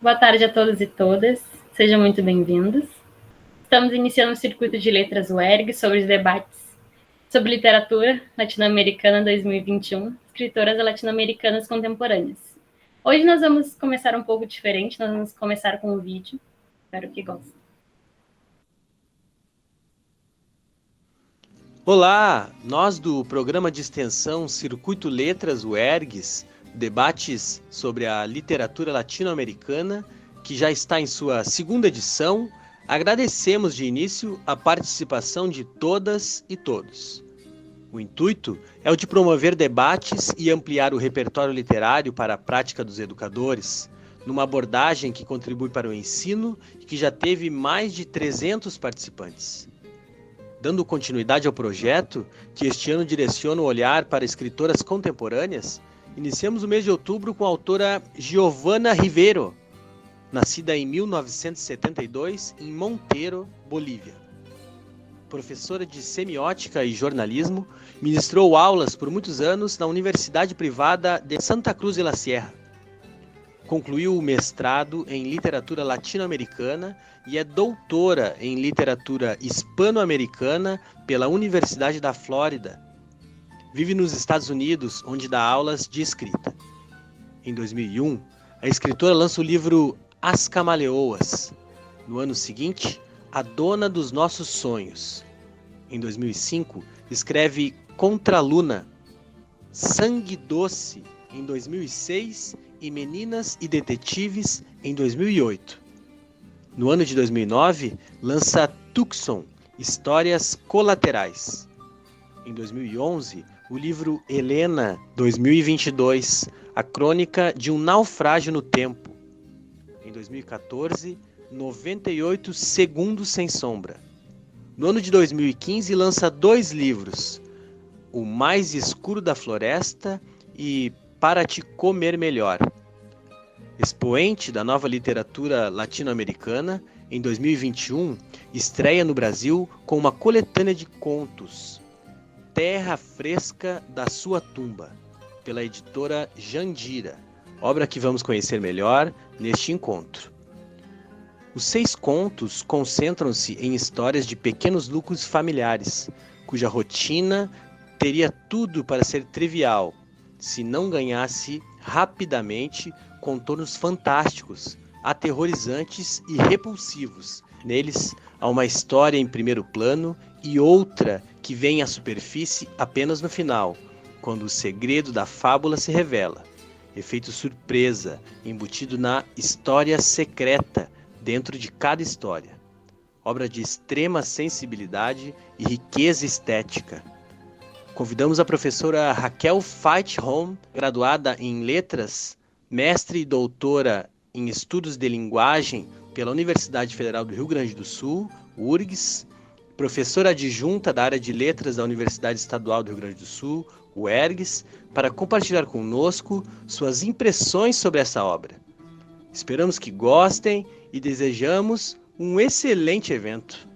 Boa tarde a todos e todas, sejam muito bem-vindos. Estamos iniciando o Circuito de Letras UERG sobre os debates sobre literatura latino-americana 2021, escritoras latino-americanas contemporâneas. Hoje nós vamos começar um pouco diferente, nós vamos começar com um vídeo, espero que gostem. Olá, nós do programa de extensão Circuito Letras UERGS, debates sobre a literatura latino-americana, que já está em sua segunda edição, agradecemos de início a participação de todas e todos. O intuito é o de promover debates e ampliar o repertório literário para a prática dos educadores, numa abordagem que contribui para o ensino e que já teve mais de 300 participantes. Dando continuidade ao projeto, que este ano direciona o olhar para escritoras contemporâneas, iniciamos o mês de outubro com a autora Giovanna Rivero, nascida em 1972 em Monteiro, Bolívia. Professora de semiótica e jornalismo, ministrou aulas por muitos anos na Universidade Privada de Santa Cruz de la Sierra. Concluiu o mestrado em literatura latino-americana e é doutora em literatura hispano-americana pela Universidade da Flórida. Vive nos Estados Unidos, onde dá aulas de escrita. Em 2001, a escritora lança o livro As Camaleoas. No ano seguinte, A Dona dos Nossos Sonhos. Em 2005, escreve Contra a Luna, Sangue Doce, em 2006, e Meninas e Detetives, em 2008. No ano de 2009, lança Tucson, Histórias Colaterais. Em 2011, o livro Helena, 2022, A Crônica de um Naufrágio no Tempo. Em 2014, 98 Segundos Sem Sombra. No ano de 2015, lança 2 livros, O Mais Escuro da Floresta e Para Te Comer Melhor. Expoente da nova literatura latino-americana, em 2021, estreia no Brasil com uma coletânea de contos, Terra Fresca da Sua Tumba, pela editora Jandira, obra que vamos conhecer melhor neste encontro. Os 6 contos concentram-se em histórias de pequenos núcleos familiares, cuja rotina teria tudo para ser trivial, se não ganhasse rapidamente contornos fantásticos, aterrorizantes e repulsivos. Neles, há uma história em primeiro plano e outra que vem à superfície apenas no final, quando o segredo da fábula se revela. Efeito surpresa, embutido na história secreta dentro de cada história. Obra de extrema sensibilidade e riqueza estética. Convidamos a professora Raquel Feitholm, graduada em Letras, mestre e doutora em Estudos de Linguagem pela Universidade Federal do Rio Grande do Sul, URGS, professora adjunta da área de Letras da Universidade Estadual do Rio Grande do Sul, UERGS, para compartilhar conosco suas impressões sobre essa obra. Esperamos que gostem e desejamos um excelente evento.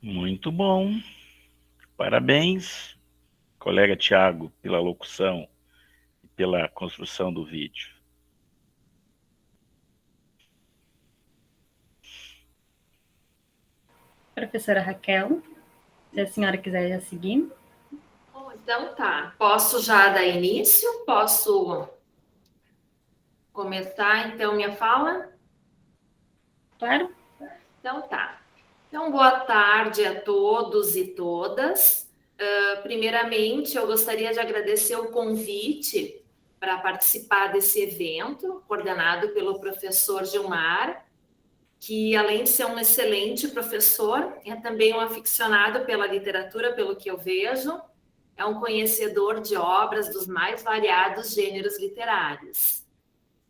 Muito bom. Parabéns, colega Tiago, pela locução e pela construção do vídeo. Professora Raquel, se a senhora quiser já seguir. Então tá, posso já dar início? Posso começar então minha fala? Claro. Então tá. Então, boa tarde a todos e todas. Primeiramente, eu gostaria de agradecer o convite para participar desse evento, coordenado pelo professor Gilmar, que além de ser um excelente professor, é também um aficionado pela literatura, pelo que eu vejo, é um conhecedor de obras dos mais variados gêneros literários.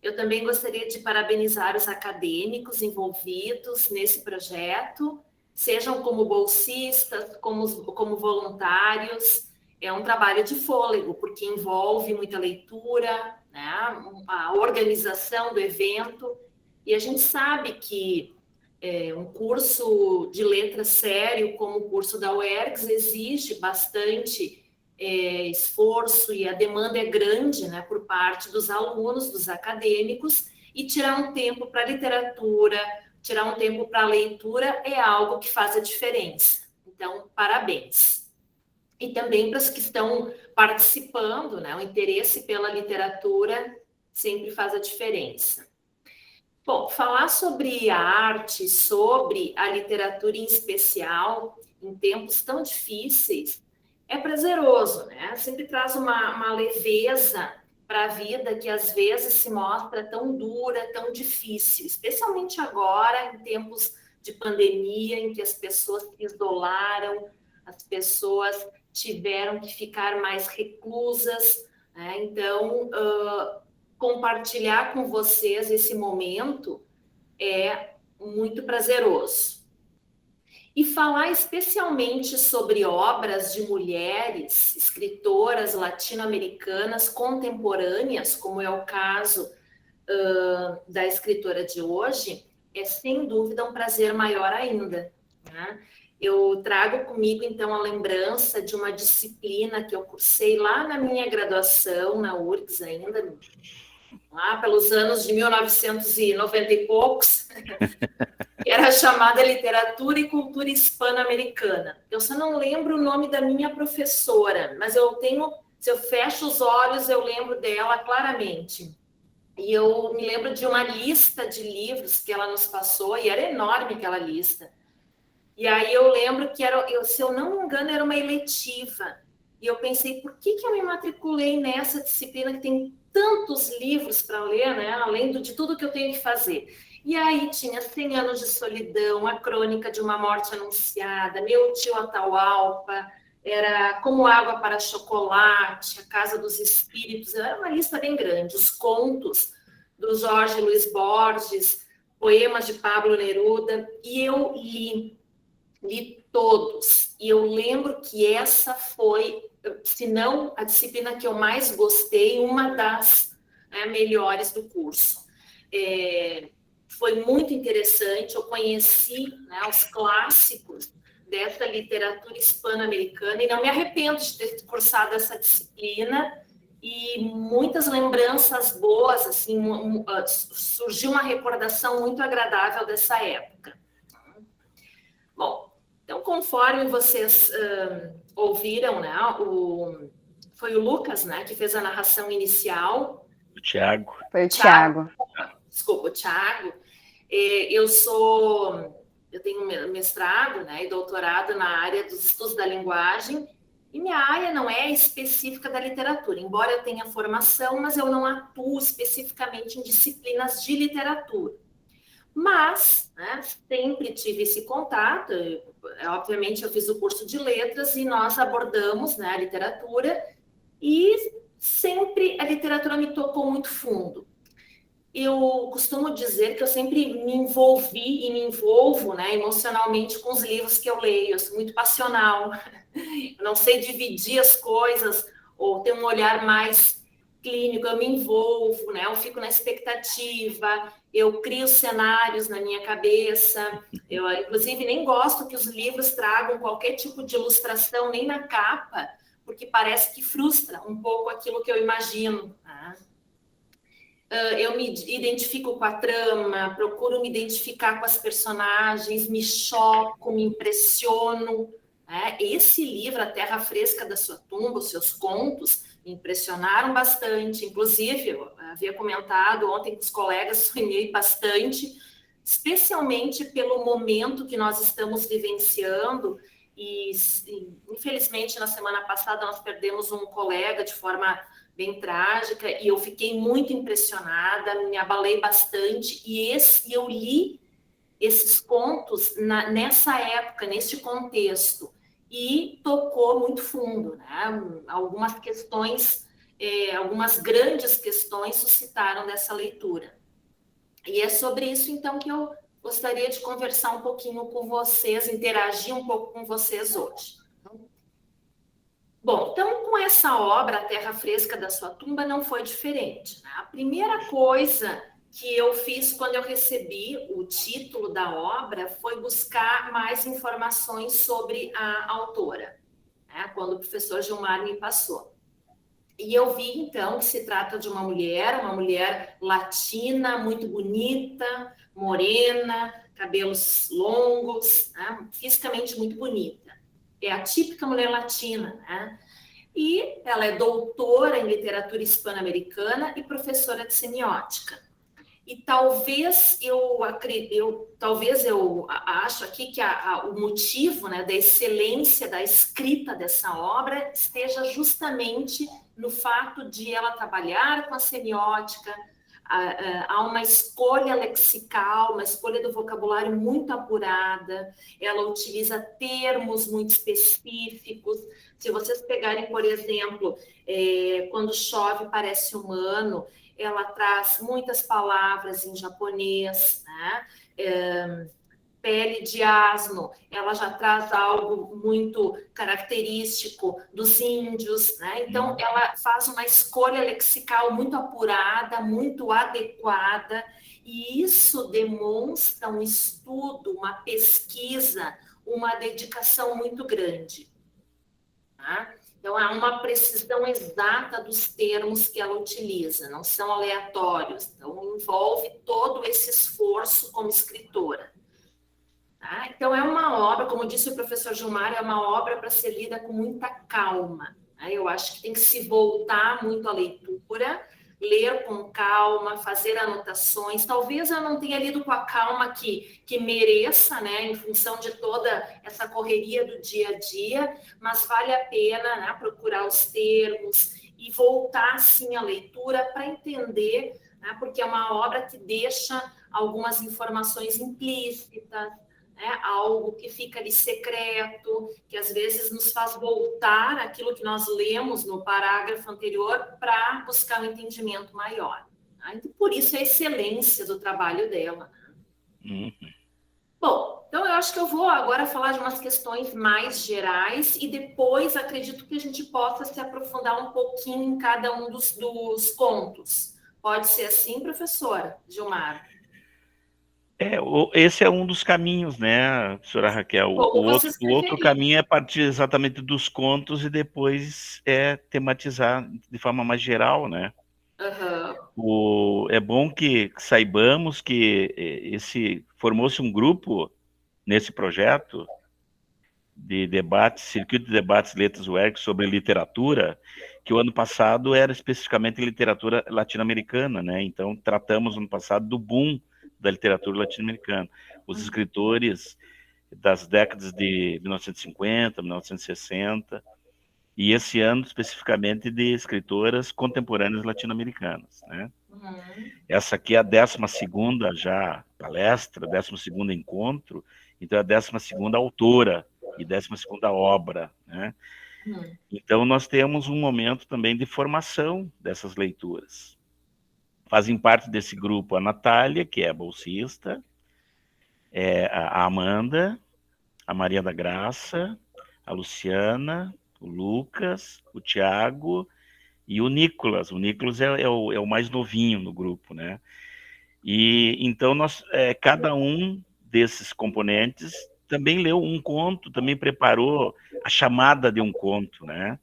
Eu também gostaria de parabenizar os acadêmicos envolvidos nesse projeto, sejam como bolsistas, como voluntários. É um trabalho de fôlego, porque envolve muita leitura, né? A organização do evento, e a gente sabe que Um curso de letras sério, como o curso da UERGS, exige bastante esforço e a demanda é grande, né, por parte dos alunos, dos acadêmicos, e tirar um tempo para literatura, tirar um tempo para leitura é algo que faz a diferença. Então, parabéns. E também para os que estão participando, né, o interesse pela literatura sempre faz a diferença. Bom, falar sobre a arte, sobre a literatura em especial, em tempos tão difíceis, é prazeroso, né? Sempre traz uma leveza para a vida que às vezes se mostra tão dura, tão difícil, especialmente agora, em tempos de pandemia, em que as pessoas se isolaram, as pessoas tiveram que ficar mais reclusas, né? Então, compartilhar com vocês esse momento é muito prazeroso. E falar especialmente sobre obras de mulheres, escritoras latino-americanas contemporâneas, como é o caso da escritora de hoje, é sem dúvida um prazer maior ainda, né? Eu trago comigo, então, a lembrança de uma disciplina que eu cursei lá na minha graduação, na URGS ainda, lá pelos anos de 1990 e poucos, que era chamada Literatura e Cultura Hispano-Americana. Eu só não lembro o nome da minha professora, mas eu tenho, se eu fecho os olhos, eu lembro dela claramente. E eu me lembro de uma lista de livros que ela nos passou, e era enorme aquela lista. E aí eu lembro que, se eu não me engano, era uma eletiva. E eu pensei, por que eu me matriculei nessa disciplina que tem tantos livros para ler, né? Além de tudo que eu tenho que fazer. E aí tinha 100 Anos de Solidão, A Crônica de uma Morte Anunciada, Meu Tio Atahualpa, era Como Água para Chocolate, A Casa dos Espíritos, era uma lista bem grande. Os contos do Jorge Luiz Borges, poemas de Pablo Neruda, e eu li todos. E eu lembro que essa foi, se não a disciplina que eu mais gostei, uma das melhores do curso. Foi muito interessante, eu conheci, né, os clássicos dessa literatura hispano-americana e não me arrependo de ter cursado essa disciplina e muitas lembranças boas, assim, surgiu uma recordação muito agradável dessa época. Bom, então, conforme vocês ouviram, né, foi o Lucas, né, que fez a narração inicial. O Tiago. Foi o Tiago. Desculpa, o Tiago. Eu tenho mestrado, né, e doutorado na área dos estudos da linguagem, e minha área não é específica da literatura, embora eu tenha formação, mas eu não atuo especificamente em disciplinas de literatura. Mas, né, sempre tive esse contato, obviamente eu fiz o curso de letras e nós abordamos, né, a literatura, e sempre a literatura me tocou muito fundo. Eu costumo dizer que eu sempre me envolvi e me envolvo, né, emocionalmente com os livros que eu leio. Eu sou muito passional, eu não sei dividir as coisas ou ter um olhar mais clínico, eu me envolvo, né, eu fico na expectativa, eu crio cenários na minha cabeça. Eu, inclusive, nem gosto que os livros tragam qualquer tipo de ilustração, nem na capa, porque parece que frustra um pouco aquilo que eu imagino, tá? Eu me identifico com a trama, procuro me identificar com as personagens, me choco, me impressiono, né? Esse livro, A Terra Fresca da Sua Tumba, os seus contos, me impressionaram bastante. Inclusive, eu havia comentado ontem com os colegas, sonhei bastante, especialmente pelo momento que nós estamos vivenciando. E, infelizmente, na semana passada, nós perdemos um colega de forma bem trágica, e eu fiquei muito impressionada, me abalei bastante, e eu li esses contos nessa época, nesse contexto, e tocou muito fundo, né? Algumas questões, algumas grandes questões suscitaram dessa leitura. E é sobre isso, então, que eu gostaria de conversar um pouquinho com vocês, interagir um pouco com vocês hoje. Bom, então, com essa obra, A Terra Fresca da Sua Tumba, não foi diferente, né? A primeira coisa que eu fiz quando eu recebi o título da obra foi buscar mais informações sobre a autora, né, quando o professor Gilmar me passou. E eu vi, então, que se trata de uma mulher latina, muito bonita, morena, cabelos longos, né, fisicamente muito bonita. É a típica mulher latina, né? E ela é doutora em literatura hispano-americana e professora de semiótica. E talvez eu acho aqui que o motivo, né, da excelência da escrita dessa obra esteja justamente no fato de ela trabalhar com a semiótica. Há uma escolha lexical, uma escolha do vocabulário muito apurada, ela utiliza termos muito específicos. Se vocês pegarem, por exemplo, quando chove parece humano, ela traz muitas palavras em japonês, né? Pele de asno, ela já traz algo muito característico dos índios, né? Então, ela faz uma escolha lexical muito apurada, muito adequada, e isso demonstra um estudo, uma pesquisa, uma dedicação muito grande, tá? Então, há uma precisão exata dos termos que ela utiliza, não são aleatórios. Então, envolve todo esse esforço como escritora. Tá? Então, é uma obra, como disse o professor Gilmar, é uma obra para ser lida com muita calma. Né? Eu acho que tem que se voltar muito à leitura, ler com calma, fazer anotações. Talvez eu não tenha lido com a calma que mereça, né, em função de toda essa correria do dia a dia, mas vale a pena, né, procurar os termos e voltar, sim, à leitura para entender, né, porque é uma obra que deixa algumas informações implícitas, né, algo que fica ali secreto, que às vezes nos faz voltar aquilo que nós lemos no parágrafo anterior para buscar um entendimento maior. Tá? Então, por isso a excelência do trabalho dela. Bom, então eu acho que eu vou agora falar de umas questões mais gerais e depois acredito que a gente possa se aprofundar um pouquinho em cada um dos contos. Pode ser assim, professora Gilmar? Esse é um dos caminhos, né, professora Raquel? O outro caminho é partir exatamente dos contos e depois tematizar de forma mais geral, né? É bom que saibamos que formou-se um grupo nesse projeto de debates, Circuito de Debates Letras UERGS sobre literatura, que o ano passado era especificamente literatura latino-americana, né? Então, tratamos no ano passado do boom da literatura latino-americana. Os escritores das décadas de 1950, 1960, e esse ano, especificamente, de escritoras contemporâneas latino-americanas, né? Essa aqui é a 12ª já palestra, 12º encontro, então é a 12ª autora e 12ª obra, né? Então, nós temos um momento também de formação dessas leituras. Fazem parte desse grupo a Natália, que é bolsista, a Amanda, a Maria da Graça, a Luciana, o Lucas, o Tiago e o Nicolas. O Nicolas é o mais novinho no grupo, né? E então cada um desses componentes também leu um conto, também preparou a chamada de um conto, né?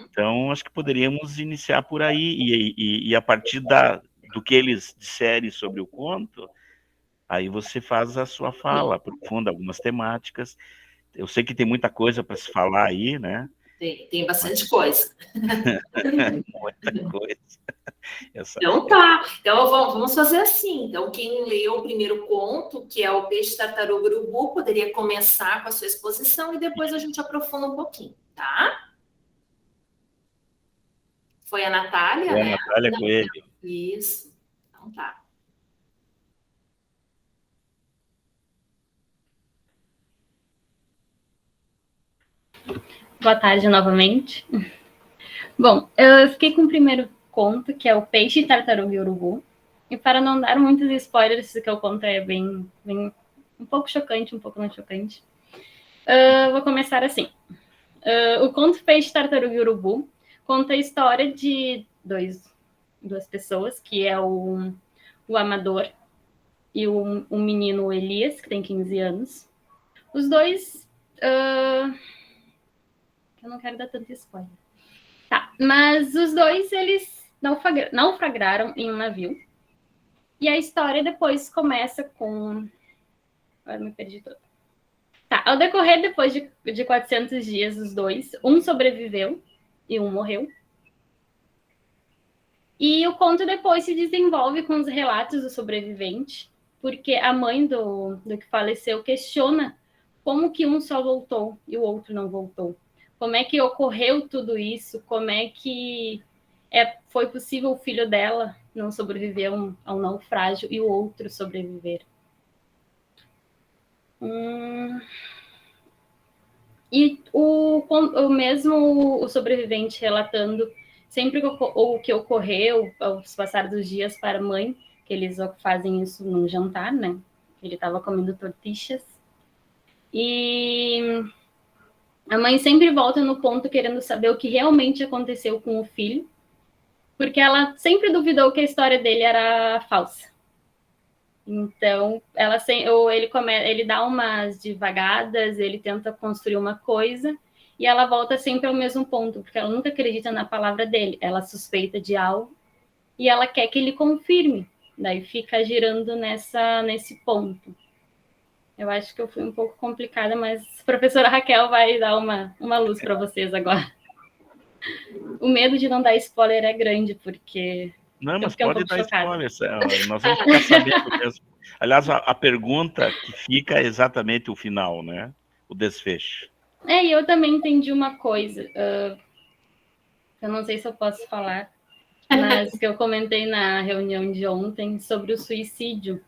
Então, acho que poderíamos iniciar por aí, e a partir do que eles disserem sobre o conto, aí você faz a sua fala, aprofunda algumas temáticas. Eu sei que tem muita coisa para se falar aí, né? Tem bastante coisa. Muita coisa. Então tá, então vamos fazer assim. Então, quem leu o primeiro conto, que é o Peixe, Tartaruga e Urubu, poderia começar com a sua exposição e depois a gente aprofunda um pouquinho, tá? Foi a Natália, né? A Natália Coelho. Isso, então tá. Boa tarde novamente. Bom, eu fiquei com o primeiro conto, que é o Peixe, Tartaruga e Urubu. E para não dar muitos spoilers, que eu conto é bem um pouco chocante, um pouco não chocante. Vou começar assim. O conto Peixe, Tartaruga e Urubu conta a história de duas pessoas, que é o o Amador, e o menino Elias, que tem 15 anos. Os dois... eu não quero dar tanto spoiler. Tá, mas os dois, eles naufragaram em um navio. E a história depois começa com... Agora me perdi todo. Tá, ao decorrer depois de 400 dias, os dois, um sobreviveu e um morreu. E o conto depois se desenvolve com os relatos do sobrevivente, porque a mãe do que faleceu questiona como que um só voltou e o outro não voltou. Como é que ocorreu tudo isso? Como é que foi possível o filho dela não sobreviver a um naufrágio e o outro sobreviver? E o mesmo sobrevivente relatando sempre o que ocorreu ao passar dos dias para a mãe, que eles fazem isso num jantar, né? Ele estava comendo tortilhas. E a mãe sempre volta no ponto querendo saber o que realmente aconteceu com o filho, porque ela sempre duvidou que a história dele era falsa. Então, ele dá umas divagadas, ele tenta construir uma coisa, e ela volta sempre ao mesmo ponto, porque ela nunca acredita na palavra dele. Ela suspeita de algo, e ela quer que ele confirme. Daí fica girando nesse ponto. Eu acho que eu fui um pouco complicada, mas a professora Raquel vai dar uma luz para vocês agora. O medo de não dar spoiler é grande, porque... Não, mas pode dar spoiler. Nós vamos ficar sabendo mesmo. Aliás, a pergunta que fica é exatamente o final, né? O desfecho. E eu também entendi uma coisa. Eu não sei se eu posso falar, mas que eu comentei na reunião de ontem sobre o suicídio.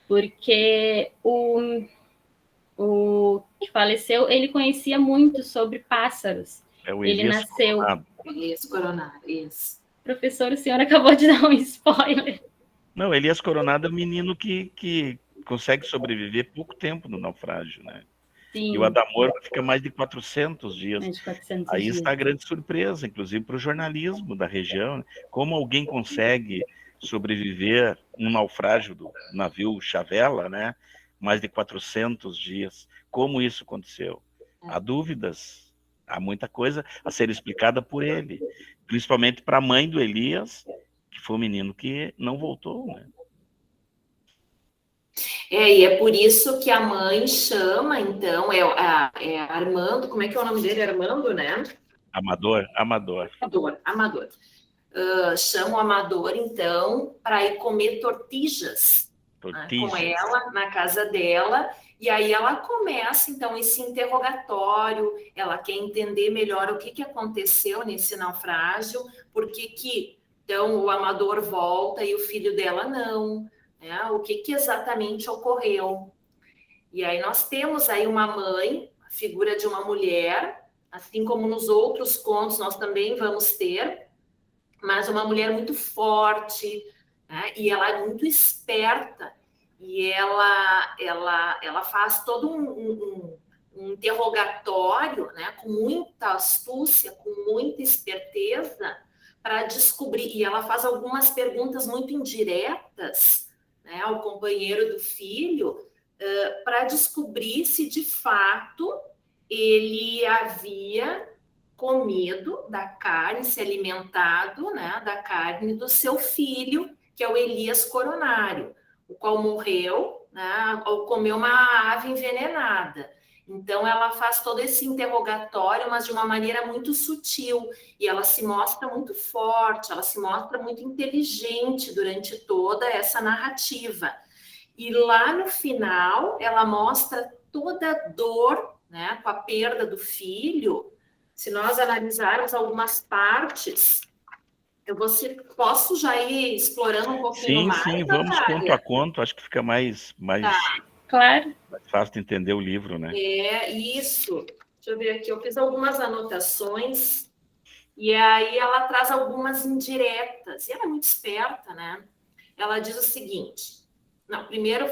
Porque o que faleceu, ele conhecia muito sobre pássaros. Ele nasceu... Elias Coronado, isso. Professor, o senhor acabou de dar um spoiler. Não, Elias Coronado é um menino que consegue sobreviver pouco tempo no naufrágio, né? Sim. E o Adamor fica mais de 400 dias. Mais de 400 Aí dias. está a grande surpresa, inclusive para o jornalismo da região. Como alguém consegue sobreviver um naufrágio do navio Chavela, né? Mais de 400 dias. Como isso aconteceu? Há dúvidas. Há muita coisa a ser explicada por ele. Principalmente para a mãe do Elias, que foi um menino que não voltou, né? E é por isso que a mãe chama, então, Armando, como é que é o nome dele? Armando, né? Amador. Chama o Amador, então, para ir comer tortillas, né, com ela, na casa dela, e aí ela começa, então, esse interrogatório, ela quer entender melhor o que aconteceu nesse naufrágio, então, o Amador volta e o filho dela não, né? O que exatamente ocorreu. E aí nós temos aí uma mãe, a figura de uma mulher, assim como nos outros contos nós também vamos ter, mas uma mulher muito forte, né? E ela é muito esperta, e ela faz todo um interrogatório, né? Com muita astúcia, com muita esperteza, para descobrir, e ela faz algumas perguntas muito indiretas, né, ao companheiro do filho, para descobrir se de fato ele havia comido da carne, se alimentado, né, da carne do seu filho, que é o Elias Coronário, o qual morreu, né, ao comer uma ave envenenada. Então, ela faz todo esse interrogatório, mas de uma maneira muito sutil, e ela se mostra muito forte, ela se mostra muito inteligente durante toda essa narrativa. E lá no final, ela mostra toda a dor, né, com a perda do filho. Se nós analisarmos algumas partes, posso já ir explorando um pouquinho mais? Sim, vamos conto a conto, acho que fica mais claro, mais fácil de entender o livro, né? Isso. Deixa eu ver aqui, eu fiz algumas anotações, e aí ela traz algumas indiretas, e ela é muito esperta, né? Ela diz o seguinte... Não, primeiro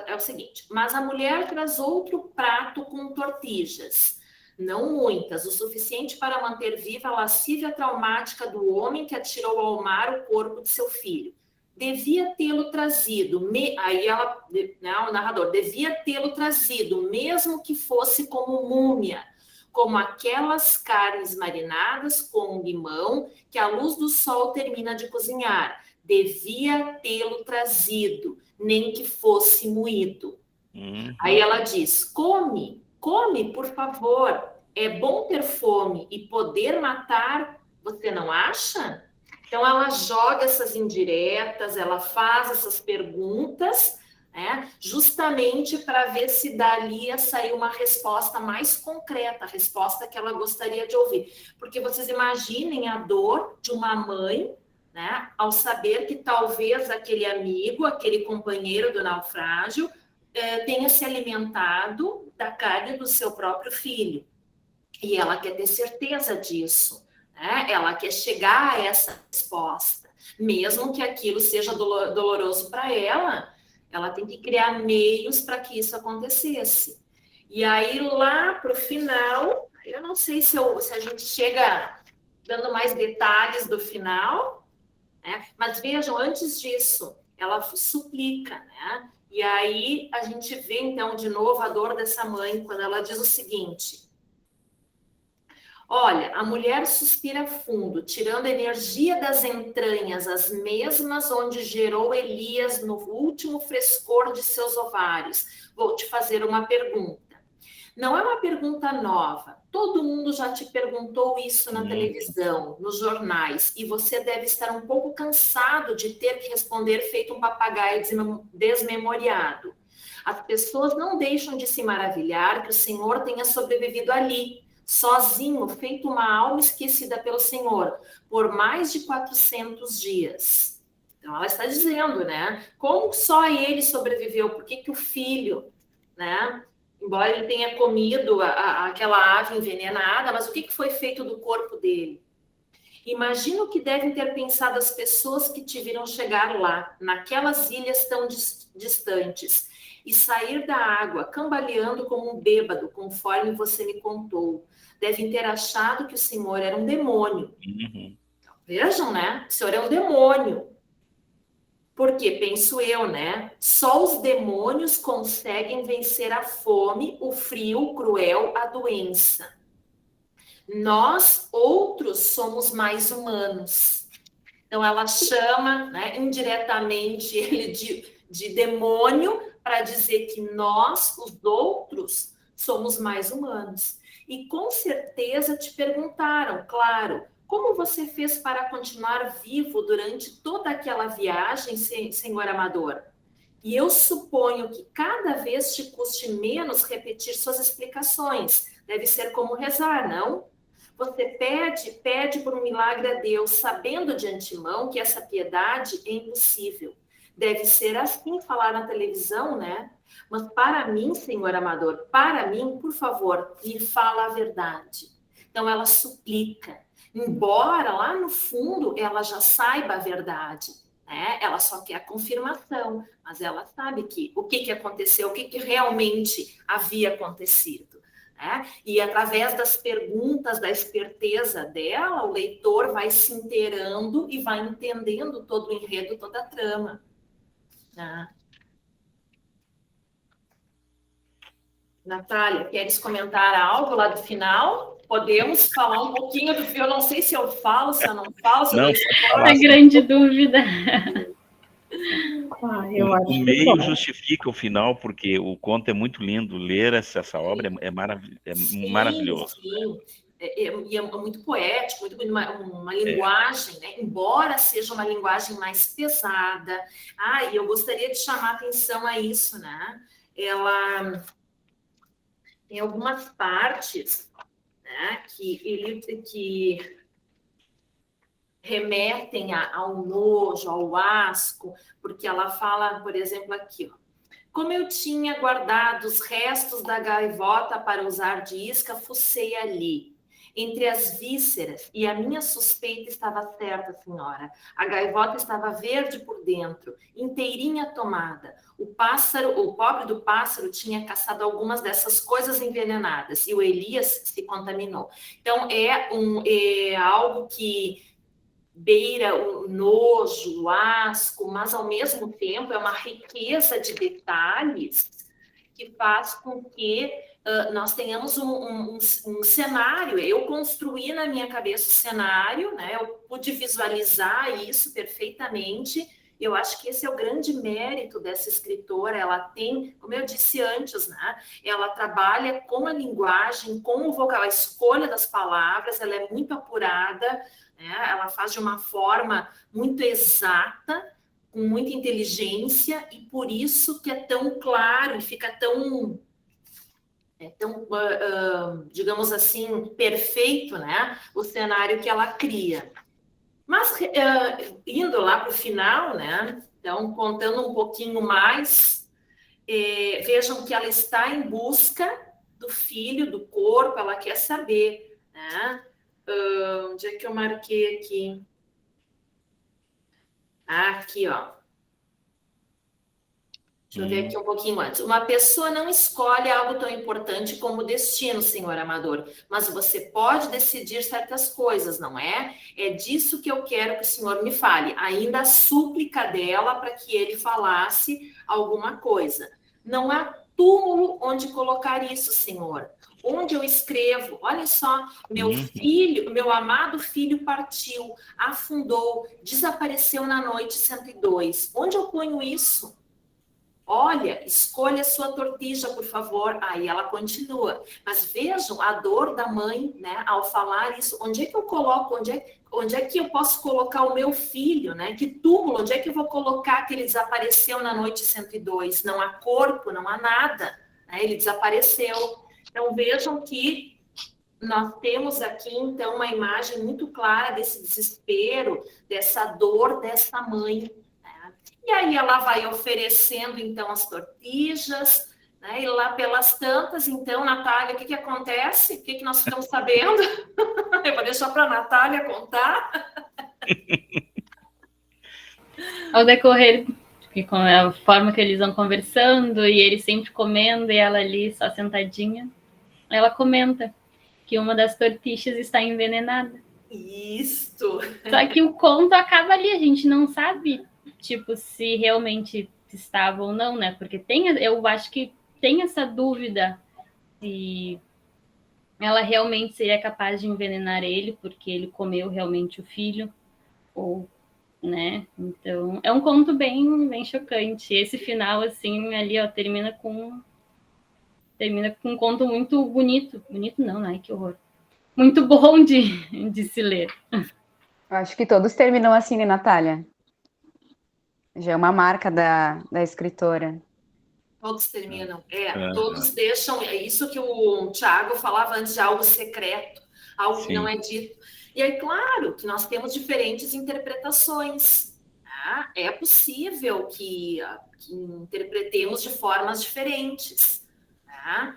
é o seguinte, mas a mulher traz outro prato com tortilhas, não muitas, o suficiente para manter viva a lascívia traumática do homem que atirou ao mar o corpo de seu filho. devia tê-lo trazido. Aí ela, né, o narrador, devia tê-lo trazido, mesmo que fosse como múmia, como aquelas carnes marinadas com limão que a luz do sol termina de cozinhar. Devia tê-lo trazido, nem que fosse moído. Aí ela diz, come, come, por favor. É bom ter fome e poder matar, você não acha? Então ela joga essas indiretas, ela faz essas perguntas, né, justamente para ver se dali ia sair uma resposta mais concreta, a resposta que ela gostaria de ouvir. Porque vocês imaginem a dor de uma mãe, né, ao saber que talvez aquele amigo, aquele companheiro do naufrágio, tenha se alimentado da carne do seu próprio filho. E ela quer ter certeza disso, né? Ela quer chegar a essa resposta. Mesmo que aquilo seja doloroso para ela, ela tem que criar meios para que isso acontecesse. E aí, lá para o final, eu não sei se a gente chega dando mais detalhes do final, né? Mas vejam, antes disso, ela suplica, né? E aí a gente vê, então, de novo a dor dessa mãe, quando ela diz o seguinte: olha, a mulher suspira fundo, tirando energia das entranhas, as mesmas onde gerou Elias no último frescor de seus ovários. Vou te fazer uma pergunta. Não é uma pergunta nova. Todo mundo já te perguntou isso na televisão, nos jornais, e você deve estar um pouco cansado de ter que responder feito um papagaio desmemoriado. As pessoas não deixam de se maravilhar que o Senhor tenha sobrevivido ali, sozinho, feito uma alma esquecida pelo Senhor, por mais de 400 dias. Então, ela está dizendo, né? Como só ele sobreviveu? Por que o filho, né? Embora ele tenha comido aquela ave envenenada, mas o que foi feito do corpo dele? Imagino que devem ter pensado as pessoas que te viram chegar lá, naquelas ilhas tão distantes, e sair da água, cambaleando como um bêbado, conforme você me contou. Devem ter achado que o Senhor era um demônio. Então, vejam, né? O Senhor é um demônio. Porque, penso eu, né? Só os demônios conseguem vencer a fome, o frio, o cruel, a doença. Nós, outros, somos mais humanos. Então, ela chama, né, indiretamente ele de demônio para dizer que nós, os outros, somos mais humanos. E com certeza te perguntaram, claro, como você fez para continuar vivo durante toda aquela viagem, senhor Amador? E eu suponho que cada vez te custe menos repetir suas explicações. Deve ser como rezar, não? Você pede por um milagre a Deus, sabendo de antemão que essa piedade é impossível. Deve ser assim falar na televisão, né? Mas para mim, senhor Amador, para mim, por favor, me fala a verdade. Então ela suplica. Embora lá no fundo ela já saiba a verdade, né? Ela só quer a confirmação, mas ela sabe o que aconteceu, o que realmente havia acontecido, né? E através das perguntas, da esperteza dela, o leitor vai se inteirando e vai entendendo todo o enredo, toda a trama, né? Natália, queres comentar algo lá do final? Podemos falar um pouquinho do filme. Eu não sei se eu falo, se eu não falo. Se não, a grande dúvida. Eu acho o meio que justifica o final, porque o conto é muito lindo. Ler essa obra é maravilhoso. Sim. E é muito poético, uma linguagem, né? Embora seja uma linguagem mais pesada. E eu gostaria de chamar a atenção a isso, né? Ela tem algumas partes, né, que remetem ao nojo, ao asco, porque ela fala, por exemplo, aqui, ó, como eu tinha guardado os restos da gaivota para usar de isca, fucei ali. Entre as vísceras, e a minha suspeita estava certa, senhora. A gaivota estava verde por dentro, inteirinha tomada. O pobre do pássaro tinha caçado algumas dessas coisas envenenadas, e o Elias se contaminou. Então, é algo que beira o nojo, o asco, mas ao mesmo tempo é uma riqueza de detalhes que faz com que nós tenhamos um cenário. Eu construí na minha cabeça o cenário, né? Eu pude visualizar isso perfeitamente. Eu acho que esse é o grande mérito dessa escritora. Ela tem, como eu disse antes, né? Ela trabalha com a linguagem, com o vocal, a escolha das palavras, ela é muito apurada, né? Ela faz de uma forma muito exata, com muita inteligência, e por isso que é tão claro e fica tão, digamos assim, perfeito, né? O cenário que ela cria. Mas, indo lá para o final, né? Então, contando um pouquinho mais, vejam que ela está em busca do filho, do corpo, ela quer saber, né? Onde é que eu marquei aqui? Aqui, ó. Deixa eu ver aqui um pouquinho antes. Uma pessoa não escolhe algo tão importante como o destino, senhor Amador, mas você pode decidir certas coisas, não é? É disso que eu quero que o senhor me fale. Ainda a súplica dela para que ele falasse alguma coisa. Não há túmulo onde colocar isso, senhor. Onde eu escrevo, olha só, meu filho, meu amado filho partiu, afundou, desapareceu na noite 102. Onde eu ponho isso? Olha, escolha sua tortija, por favor. Aí ela continua. Mas vejam a dor da mãe, né? Ao falar isso, onde é que eu coloco? Onde é que eu posso colocar o meu filho, né? Que túmulo? Onde é que eu vou colocar que ele desapareceu na noite 102? Não há corpo, não há nada, né? Ele desapareceu. Então vejam que nós temos aqui, então, uma imagem muito clara desse desespero, dessa dor dessa mãe. E aí ela vai oferecendo, então, as tortijas, né? E lá pelas tantas, então, Natália, o que acontece? O que nós ficamos sabendo? Eu vou deixar para a Natália contar. Ao decorrer, com a forma que eles vão conversando, e ele sempre comendo, e ela ali só sentadinha, ela comenta que uma das tortijas está envenenada. Isso! Só que o conto acaba ali, a gente não sabe, tipo, se realmente estava ou não, né? Porque eu acho que tem essa dúvida se ela realmente seria capaz de envenenar ele, porque ele comeu realmente o filho, ou, né? Então, é um conto bem, bem chocante. Esse final, assim, ali, ó, termina com um conto muito bonito. Bonito não, né? Que horror. Muito bom de se ler. Eu acho que todos terminam assim, né, Natália? Já é uma marca da escritora. Todos terminam. Todos deixam. É isso que o Tiago falava antes, de algo secreto, algo que não é dito. E é claro que nós temos diferentes interpretações. Tá? É possível que interpretemos de formas diferentes. Tá?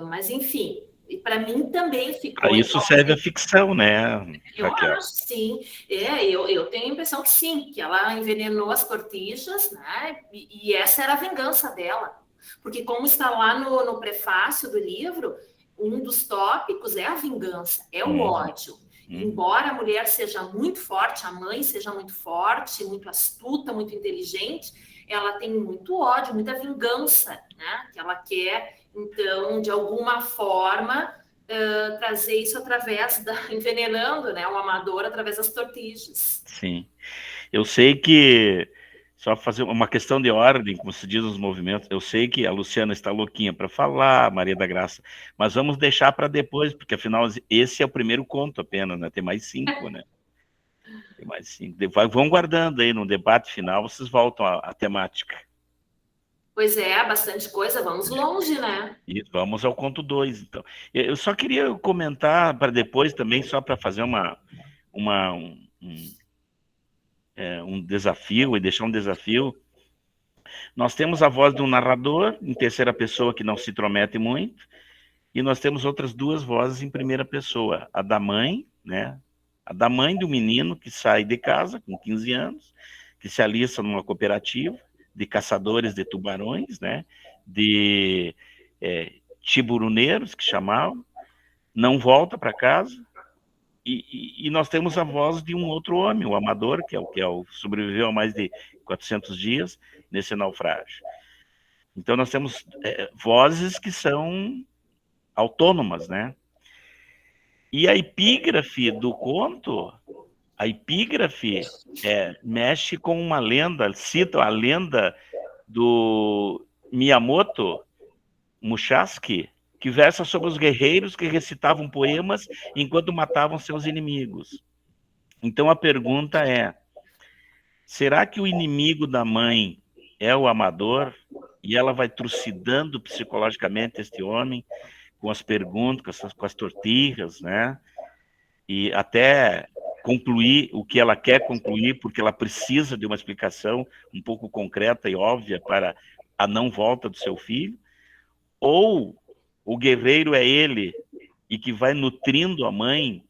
Mas, enfim, e para mim também ficou. Para isso serve a ficção, né, Raquel? Eu acho, sim. Eu tenho a impressão que sim, que ela envenenou as tortijas, né? E essa era a vingança dela. Porque, como está lá no prefácio do livro, um dos tópicos é a vingança, é o ódio. Embora a mulher seja muito forte, a mãe seja muito forte, muito astuta, muito inteligente, ela tem muito ódio, muita vingança, né? Que ela quer, então, de alguma forma, trazer isso através envenenando, né, o amador através das tortijas. Sim. Eu sei que, só fazer uma questão de ordem, como se diz nos movimentos, eu sei que a Luciana está louquinha para falar, Maria da Graça, mas vamos deixar para depois, porque afinal esse é o primeiro conto apenas, né? Tem mais 5, né? Tem mais 5. Vão guardando aí, no debate final, vocês voltam à temática. Pois é, bastante coisa, vamos longe, né? E vamos ao conto 2, então. Eu só queria comentar para depois também, só para fazer um desafio, e deixar um desafio. Nós temos a voz de um narrador, em terceira pessoa, que não se intromete muito, e nós temos outras 2 vozes em primeira pessoa. A da mãe, né? A da mãe do menino que sai de casa, com 15 anos, que se alista numa cooperativa de caçadores de tubarões, né? De tiburuneiros, que chamavam, não volta para casa, E nós temos a voz de um outro homem, o Amador, que sobreviveu a mais de 400 dias nesse naufrágio. Então, nós temos vozes que são autônomas, né? E a epígrafe do conto, mexe com uma lenda, cita a lenda do Miyamoto Musashi, que versa sobre os guerreiros que recitavam poemas enquanto matavam seus inimigos. Então a pergunta é: será que o inimigo da mãe é o Amador? E ela vai trucidando psicologicamente este homem com as perguntas, com as tortilhas, né? E até concluir o que ela quer concluir, porque ela precisa de uma explicação um pouco concreta e óbvia para a não volta do seu filho? Ou o guerreiro é ele e que vai nutrindo a mãe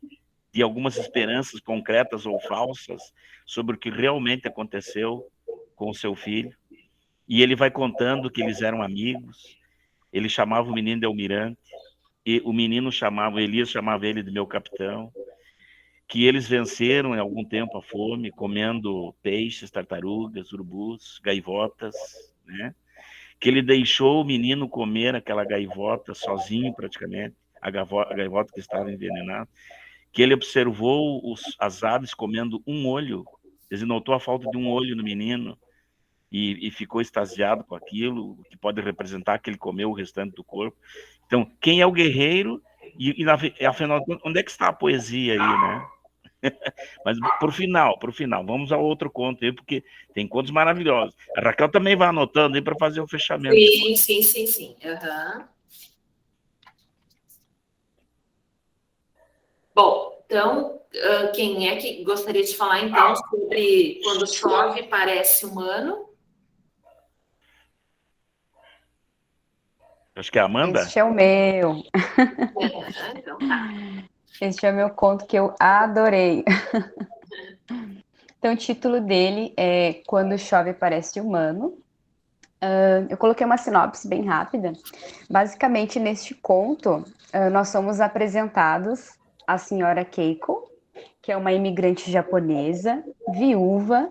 de algumas esperanças concretas ou falsas sobre o que realmente aconteceu com o seu filho? E ele vai contando que eles eram amigos, ele chamava o menino de almirante, e o menino Elias chamava ele de meu capitão, que eles venceram em algum tempo a fome, comendo peixes, tartarugas, urubus, gaivotas, né? Que ele deixou o menino comer aquela gaivota sozinho praticamente, a gaivota que estava envenenada, que ele observou as aves comendo um olho, ele notou a falta de um olho no menino e ficou extasiado com aquilo, que pode representar que ele comeu o restante do corpo. Então, quem é o guerreiro? E afinal, onde é que está a poesia aí, né? Mas por final, vamos ao outro conto aí, porque tem contos maravilhosos. A Raquel também vai anotando aí para fazer o fechamento. Sim. Uhum. Bom, então, quem é que gostaria de falar, então, sobre quando chove parece humano? Acho que é a Amanda. Este é o meu. Então tá. Este é o meu conto que eu adorei. Então, o título dele é Quando Chove Parece Humano. Eu coloquei uma sinopse bem rápida. Basicamente, neste conto, nós somos apresentados a senhora Keiko, que é uma imigrante japonesa, viúva,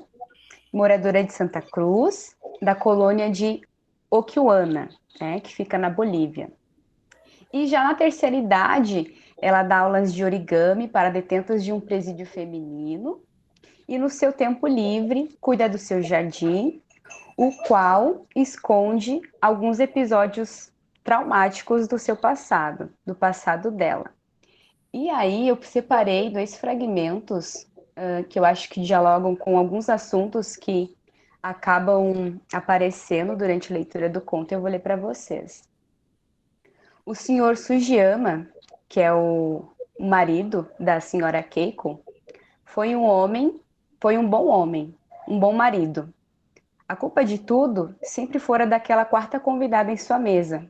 moradora de Santa Cruz, da colônia de Okiwana, né, que fica na Bolívia. E já na terceira idade, ela dá aulas de origami para detentas de um presídio feminino e no seu tempo livre cuida do seu jardim, o qual esconde alguns episódios traumáticos do seu passado, do passado dela. E aí eu separei 2 fragmentos que eu acho que dialogam com alguns assuntos que acabam aparecendo durante a leitura do conto. Eu vou ler para vocês. O senhor Sugiyama, que é o marido da senhora Keiko, foi um bom homem, um bom marido. A culpa de tudo sempre fora daquela quarta convidada em sua mesa,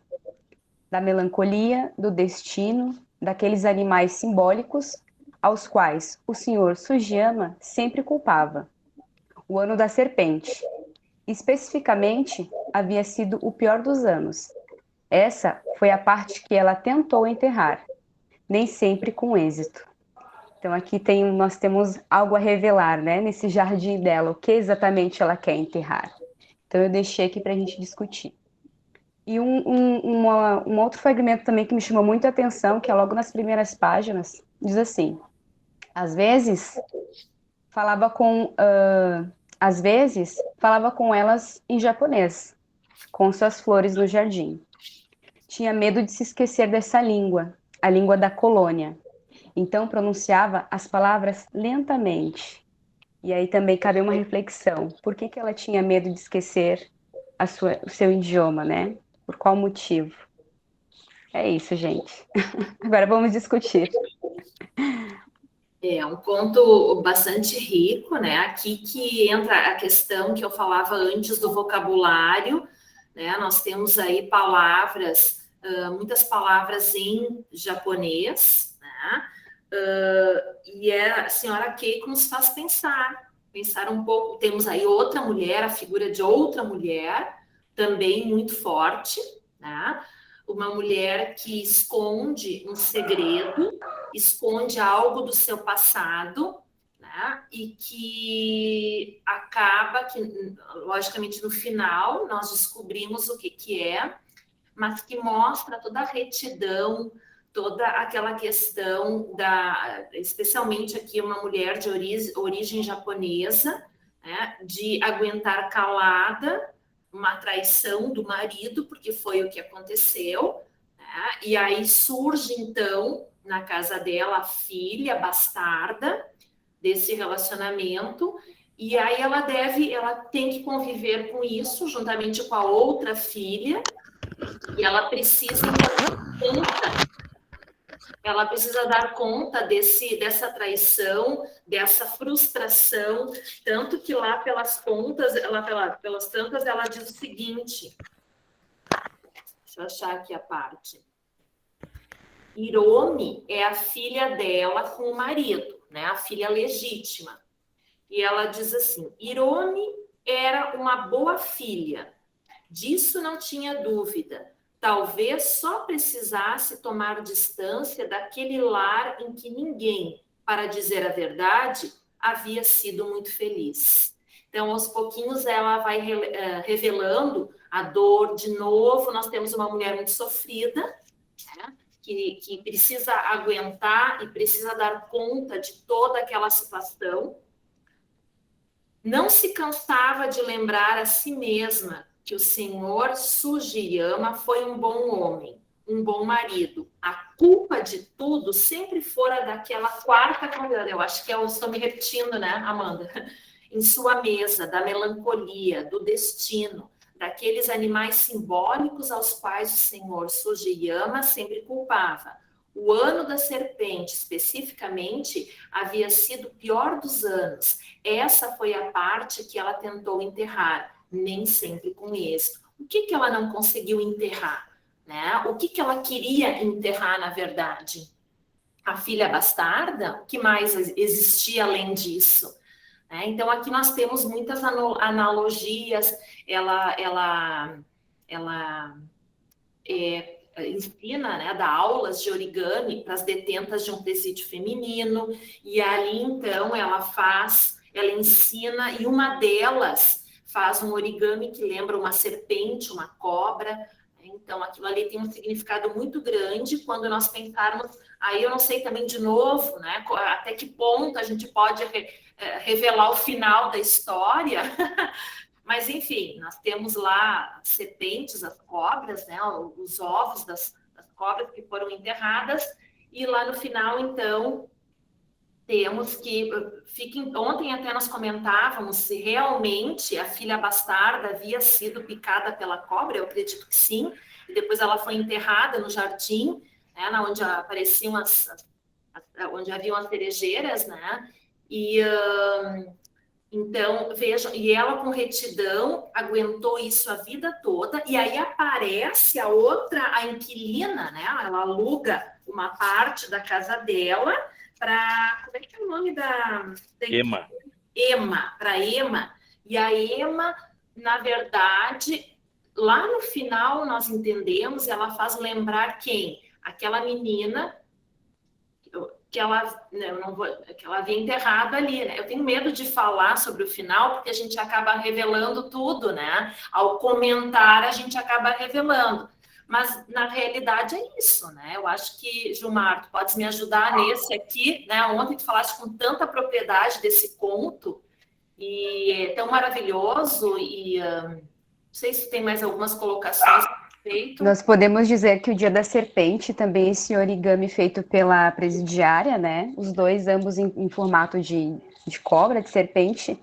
da melancolia, do destino, daqueles animais simbólicos aos quais o senhor Sugiyama sempre culpava. O ano da serpente. Especificamente, havia sido o pior dos anos. Essa foi a parte que ela tentou enterrar, nem sempre com êxito. Então aqui nós temos algo a revelar, né? Nesse jardim dela, o que exatamente ela quer enterrar. Então eu deixei aqui para a gente discutir. E um outro fragmento também que me chamou muito a atenção, que é logo nas primeiras páginas, diz assim: às vezes falava com elas em japonês, com suas flores no jardim. Tinha medo de se esquecer dessa língua, a língua da colônia. Então pronunciava as palavras lentamente. E aí também cabe uma reflexão. Por que ela tinha medo de esquecer o seu idioma, né? Por qual motivo? É isso, gente. Agora vamos discutir. É um conto bastante rico, né? Aqui que entra a questão que eu falava antes do vocabulário, né? Nós temos aí palavras, muitas palavras em japonês, né? E a senhora Keiko nos faz pensar um pouco. Temos aí outra mulher, a figura de outra mulher, também muito forte, né? Uma mulher que esconde um segredo, esconde algo do seu passado, né? E que acaba que, logicamente, no final, nós descobrimos o que é, mas que mostra toda a retidão, toda aquela questão especialmente aqui uma mulher de origem japonesa, né? De aguentar calada uma traição do marido, porque foi o que aconteceu, né? E aí surge, então, na casa dela, a filha bastarda desse relacionamento, e aí ela tem que conviver com isso, juntamente com a outra filha, e ela precisa dar conta dessa traição, dessa frustração, tanto que lá pelas tantas, ela diz o seguinte, deixa eu achar aqui a parte. Hiromi é a filha dela com o marido, né? A filha legítima. E ela diz assim, Hiromi era uma boa filha, disso não tinha dúvida. Talvez só precisasse tomar distância daquele lar em que ninguém, para dizer a verdade, havia sido muito feliz. Então, aos pouquinhos, ela vai revelando a dor. De novo, nós temos uma mulher muito sofrida, né? que precisa aguentar e precisa dar conta de toda aquela situação. Não se cansava de lembrar a si mesma que o senhor Sugiyama foi um bom homem, um bom marido. A culpa de tudo sempre fora daquela quarta cadeira. Eu acho que eu estou me repetindo, né, Amanda? Em sua mesa, da melancolia, do destino, daqueles animais simbólicos aos quais o senhor Sugiyama sempre culpava. O ano da serpente, especificamente, havia sido o pior dos anos. Essa foi a parte que ela tentou enterrar, nem sempre com êxito. O que ela não conseguiu enterrar? Né? O que ela queria enterrar, na verdade? A filha bastarda? O que mais existia além disso? Então, aqui nós temos muitas analogias. Ela ensina, né, dá aulas de origami para as detentas de um presídio feminino, e ali, então, ela ensina, e uma delas faz um origami que lembra uma serpente, uma cobra. Então, aquilo ali tem um significado muito grande quando nós pensarmos. Aí eu não sei também, de novo, né, até que ponto a gente pode revelar o final da história. Mas, enfim, nós temos lá as serpentes, as cobras, né, os ovos das cobras que foram enterradas, e lá no final, então, temos que... Ontem até nós comentávamos se realmente a filha bastarda havia sido picada pela cobra. Eu acredito que sim, e depois ela foi enterrada no jardim, né, onde apareciam onde haviam as cerejeiras, né, então, vejam, e ela com retidão aguentou isso a vida toda, e aí aparece a inquilina, né? Ela aluga uma parte da casa dela para... Como é que é o nome da Ema. Para Ema. E a Ema, na verdade, lá no final nós entendemos, ela faz lembrar quem? Aquela menina que ela havia enterrado ali, né? Eu tenho medo de falar sobre o final, porque a gente acaba revelando tudo, né? Ao comentar, a gente acaba revelando. Mas, na realidade, é isso, né? Eu acho que, Gilmar, tu podes me ajudar nesse aqui, né? Ontem tu falaste com tanta propriedade desse conto, e é tão maravilhoso, e não sei se tem mais algumas colocações. Nós podemos dizer que o Dia da Serpente, também esse origami feito pela presidiária, né? Os dois, ambos em formato de cobra, de serpente.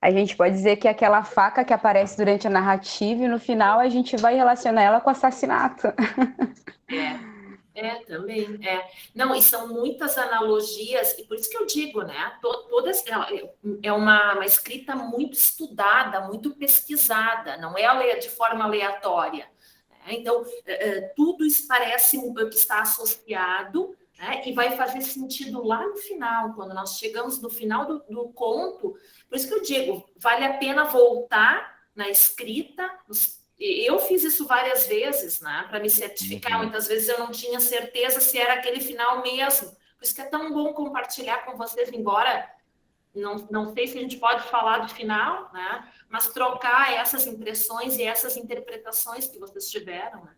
A gente pode dizer que é aquela faca que aparece durante a narrativa, e no final a gente vai relacionar ela com assassinato. Também. Não, e são muitas analogias, e por isso que eu digo, né? Todas, é uma escrita muito estudada, muito pesquisada, não é de forma aleatória. Então, tudo isso parece que está associado, né, e vai fazer sentido lá no final, quando nós chegamos no final do conto. Por isso que eu digo, vale a pena voltar na escrita. Eu fiz isso várias vezes, né, para me certificar. Muitas vezes eu não tinha certeza se era aquele final mesmo. Por isso que é tão bom compartilhar com vocês, embora não sei se a gente pode falar do final, né? Mas trocar essas impressões e essas interpretações que vocês tiveram, né?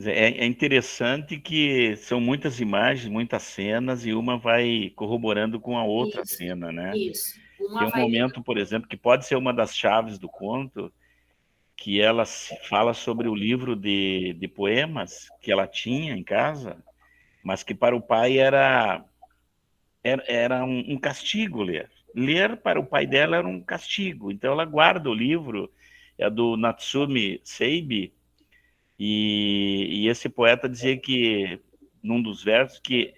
É interessante que são muitas imagens, muitas cenas, e uma vai corroborando com a outra cena, né? Isso. Tem um momento, por exemplo, que pode ser uma das chaves do conto, que ela fala sobre o livro de poemas que ela tinha em casa, mas que para o pai era um castigo ler. Ler para o pai dela era um castigo. Então ela guarda o livro, é do Natsume Seibi, e esse poeta dizia que, num dos versos, que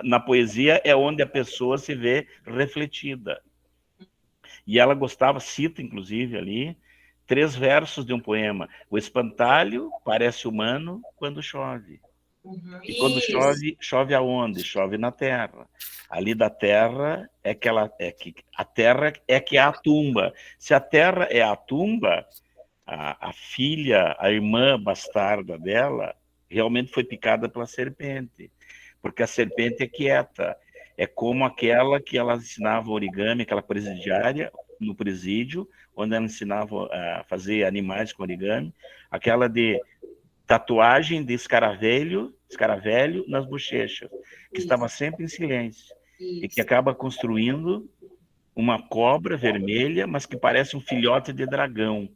na poesia é onde a pessoa se vê refletida. E ela gostava, cita inclusive ali, 3 versos de um poema. O espantalho parece humano quando chove. E quando chove, chove aonde? Chove na terra. Ali da terra a terra é que é a tumba. Se a terra é a tumba, a filha, a irmã bastarda dela, realmente foi picada pela serpente, porque a serpente é quieta, é como aquela que ela ensinava origami, aquela presidiária no presídio, onde ela ensinava a fazer animais com origami, aquela de tatuagem de escaravelho nas bochechas, que estava sempre em silêncio, e que acaba construindo uma cobra vermelha, mas que parece um filhote de dragão.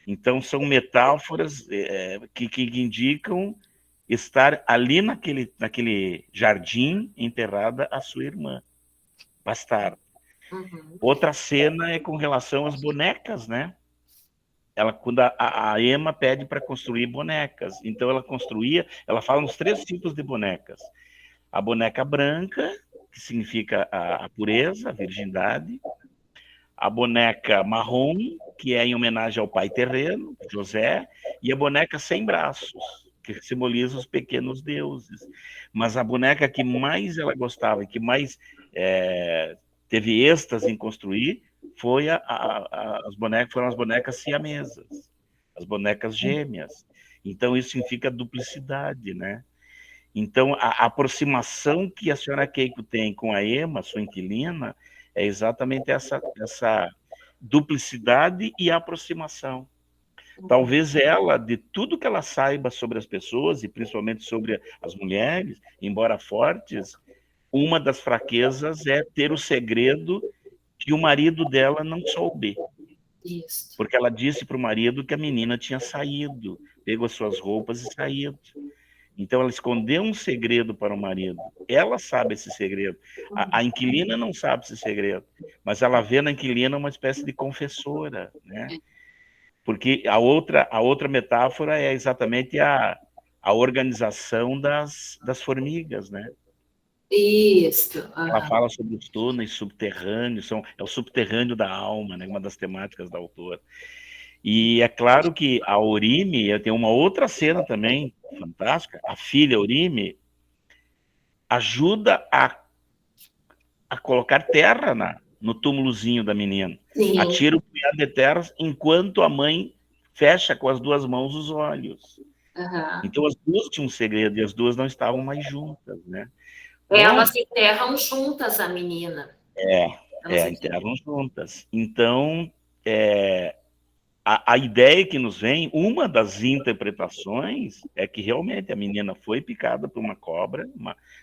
Então, são metáforas que indicam estar ali naquele jardim enterrada a sua irmã, bastarda. Outra cena é com relação às bonecas, né? Quando a Emma pede para construir bonecas, então ela fala nos 3 tipos de bonecas. A boneca branca, que significa a pureza, a virgindade. A boneca marrom, que é em homenagem ao pai terreno, José, e a boneca sem braços, que simboliza os pequenos deuses. Mas a boneca que mais ela gostava, que mais teve êxtase em construir, foram as bonecas siamesas, as bonecas gêmeas. Então, isso significa duplicidade, né? Então, a aproximação que a senhora Keiko tem com a Emma, sua inquilina, é exatamente essa duplicidade e aproximação. Talvez ela, de tudo que ela saiba sobre as pessoas, e principalmente sobre as mulheres, embora fortes, uma das fraquezas é ter o segredo que o marido dela não soube. Isso. Porque ela disse para o marido que a menina tinha saído, pegou as suas roupas e saído. Então, ela escondeu um segredo para o marido. Ela sabe esse segredo. A inquilina não sabe esse segredo, mas ela vê na inquilina uma espécie de confessora, né? Porque a outra metáfora é exatamente a organização das formigas, né? Isso. Ela fala sobre os túneis subterrâneos, é o subterrâneo da alma, né? Uma das temáticas da autora. E é claro que a Orime, tem uma outra cena também fantástica, a filha Orime ajuda a colocar terra no túmulozinho da menina. Sim. Atira o punhado de terra enquanto a mãe fecha com as 2 mãos os olhos. Então as 2 tinham um segredo e as 2 não estavam mais juntas, né? Elas enterram juntas a menina. Enterram juntas. Então, a ideia que nos vem, uma das interpretações, é que realmente a menina foi picada por uma cobra,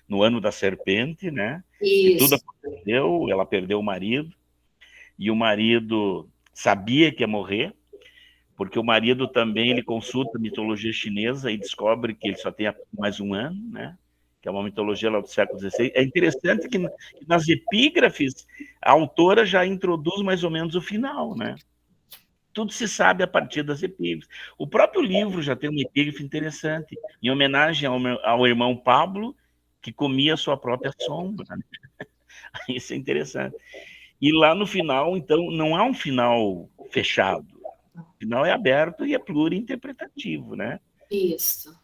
no ano da serpente, né? Isso. E tudo aconteceu, ela perdeu o marido, e o marido sabia que ia morrer, porque o marido também, ele consulta a mitologia chinesa e descobre que ele só tem mais um ano, né? Que é uma mitologia lá do século XVI. É interessante que nas epígrafes, a autora já introduz mais ou menos o final, né? Tudo se sabe a partir das epígrafes. O próprio livro já tem uma epígrafe interessante, em homenagem ao irmão Pablo, que comia a sua própria sombra. Né? Isso é interessante. E lá no final, então, não há um final fechado. O final é aberto e é plurinterpretativo, né? Isso.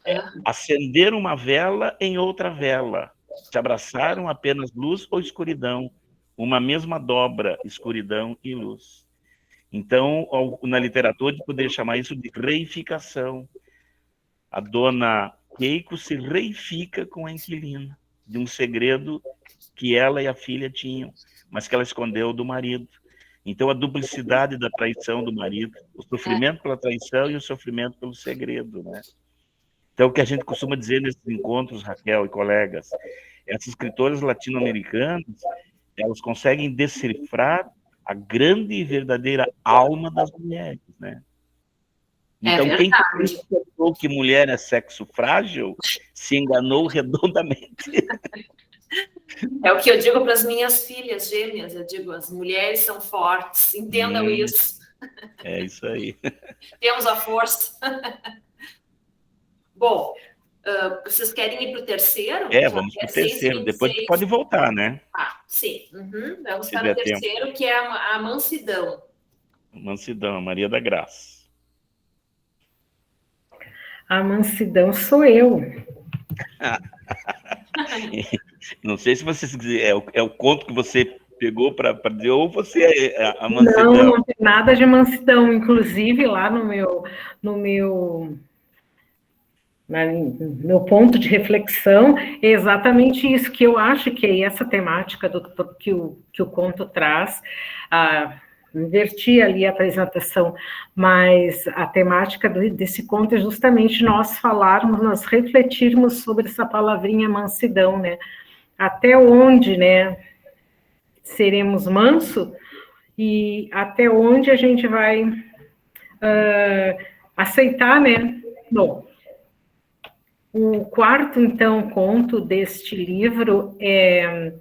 Acender uma vela em outra vela. Se abraçaram apenas luz ou escuridão. Uma mesma dobra, escuridão e luz. Então, na literatura, a gente poderia chamar isso de reificação. A dona Keiko se reifica com a inquilina. de um segredo que ela e a filha tinham, mas que ela escondeu do marido. Então, a duplicidade da traição do marido, o sofrimento pela traição e o sofrimento pelo segredo, né? Então, o que a gente costuma dizer nesses encontros, Raquel e colegas, essas escritoras latino-americanas, elas conseguem decifrar a grande e verdadeira alma das mulheres, né? Então, quem pensou que mulher é sexo frágil, se enganou redondamente. É o que eu digo para as minhas filhas gêmeas, eu digo, as mulheres são fortes, entendam isso. É isso aí. Temos a força. Bom, vocês querem ir para o terceiro? Vamos para o terceiro, depois pode voltar, né? Sim. Vamos para o terceiro, que é a mansidão. Mansidão, Maria da Graça. A mansidão sou eu. Não sei se você é o conto que você pegou para dizer, ou você é a mansidão. Não tem nada de mansidão. Inclusive, lá no meu ponto de reflexão, é exatamente isso, que eu acho que é essa temática que o conto traz. Inverti ali a apresentação, mas a temática desse conto é justamente nós falarmos, nós refletirmos sobre essa palavrinha mansidão, né? Até onde, né, seremos manso e até onde a gente vai aceitar, né? Bom, o quarto, então, conto deste livro é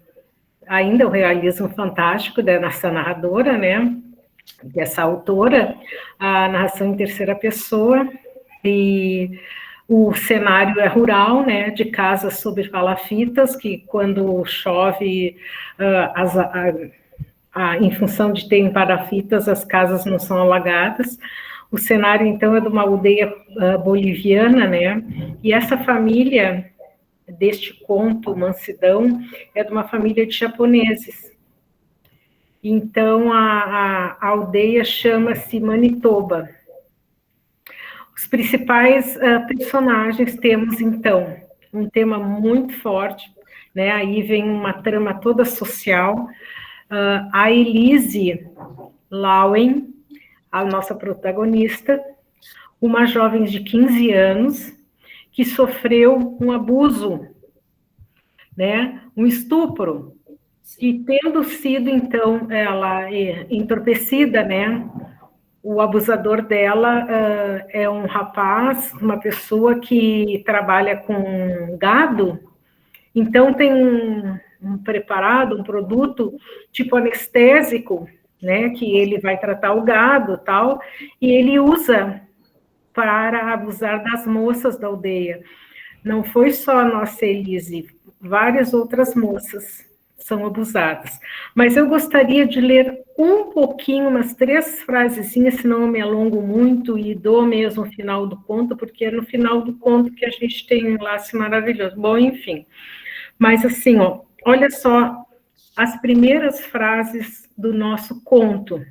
ainda o realismo fantástico dessa narradora, né? Dessa autora, a narração em terceira pessoa, e o cenário é rural, né? De casas sobre palafitas, que quando chove, em função de terem palafitas, as casas não são alagadas. O cenário, então, é de uma aldeia boliviana, né? E essa família deste conto, Mansidão, é de uma família de japoneses. Então, a aldeia chama-se Manitoba. Os principais personagens temos, então, um tema muito forte, né? Aí vem uma trama toda social. A Elise Lowen, a nossa protagonista, uma jovem de 15 anos, que sofreu um abuso, né, um estupro, e tendo sido, então, ela entorpecida, né, o abusador dela é um rapaz, uma pessoa que trabalha com gado, então tem um preparado, um produto tipo anestésico, né, que ele vai tratar o gado, tal, e ele usa para abusar das moças da aldeia. Não foi só a nossa Elise, várias outras moças são abusadas. Mas eu gostaria de ler um pouquinho, umas 3 frasezinhas, senão eu me alongo muito e dou mesmo o final do conto, porque é no final do conto que a gente tem um enlace maravilhoso. Bom, enfim. Mas assim, ó, olha só as primeiras frases do nosso conto,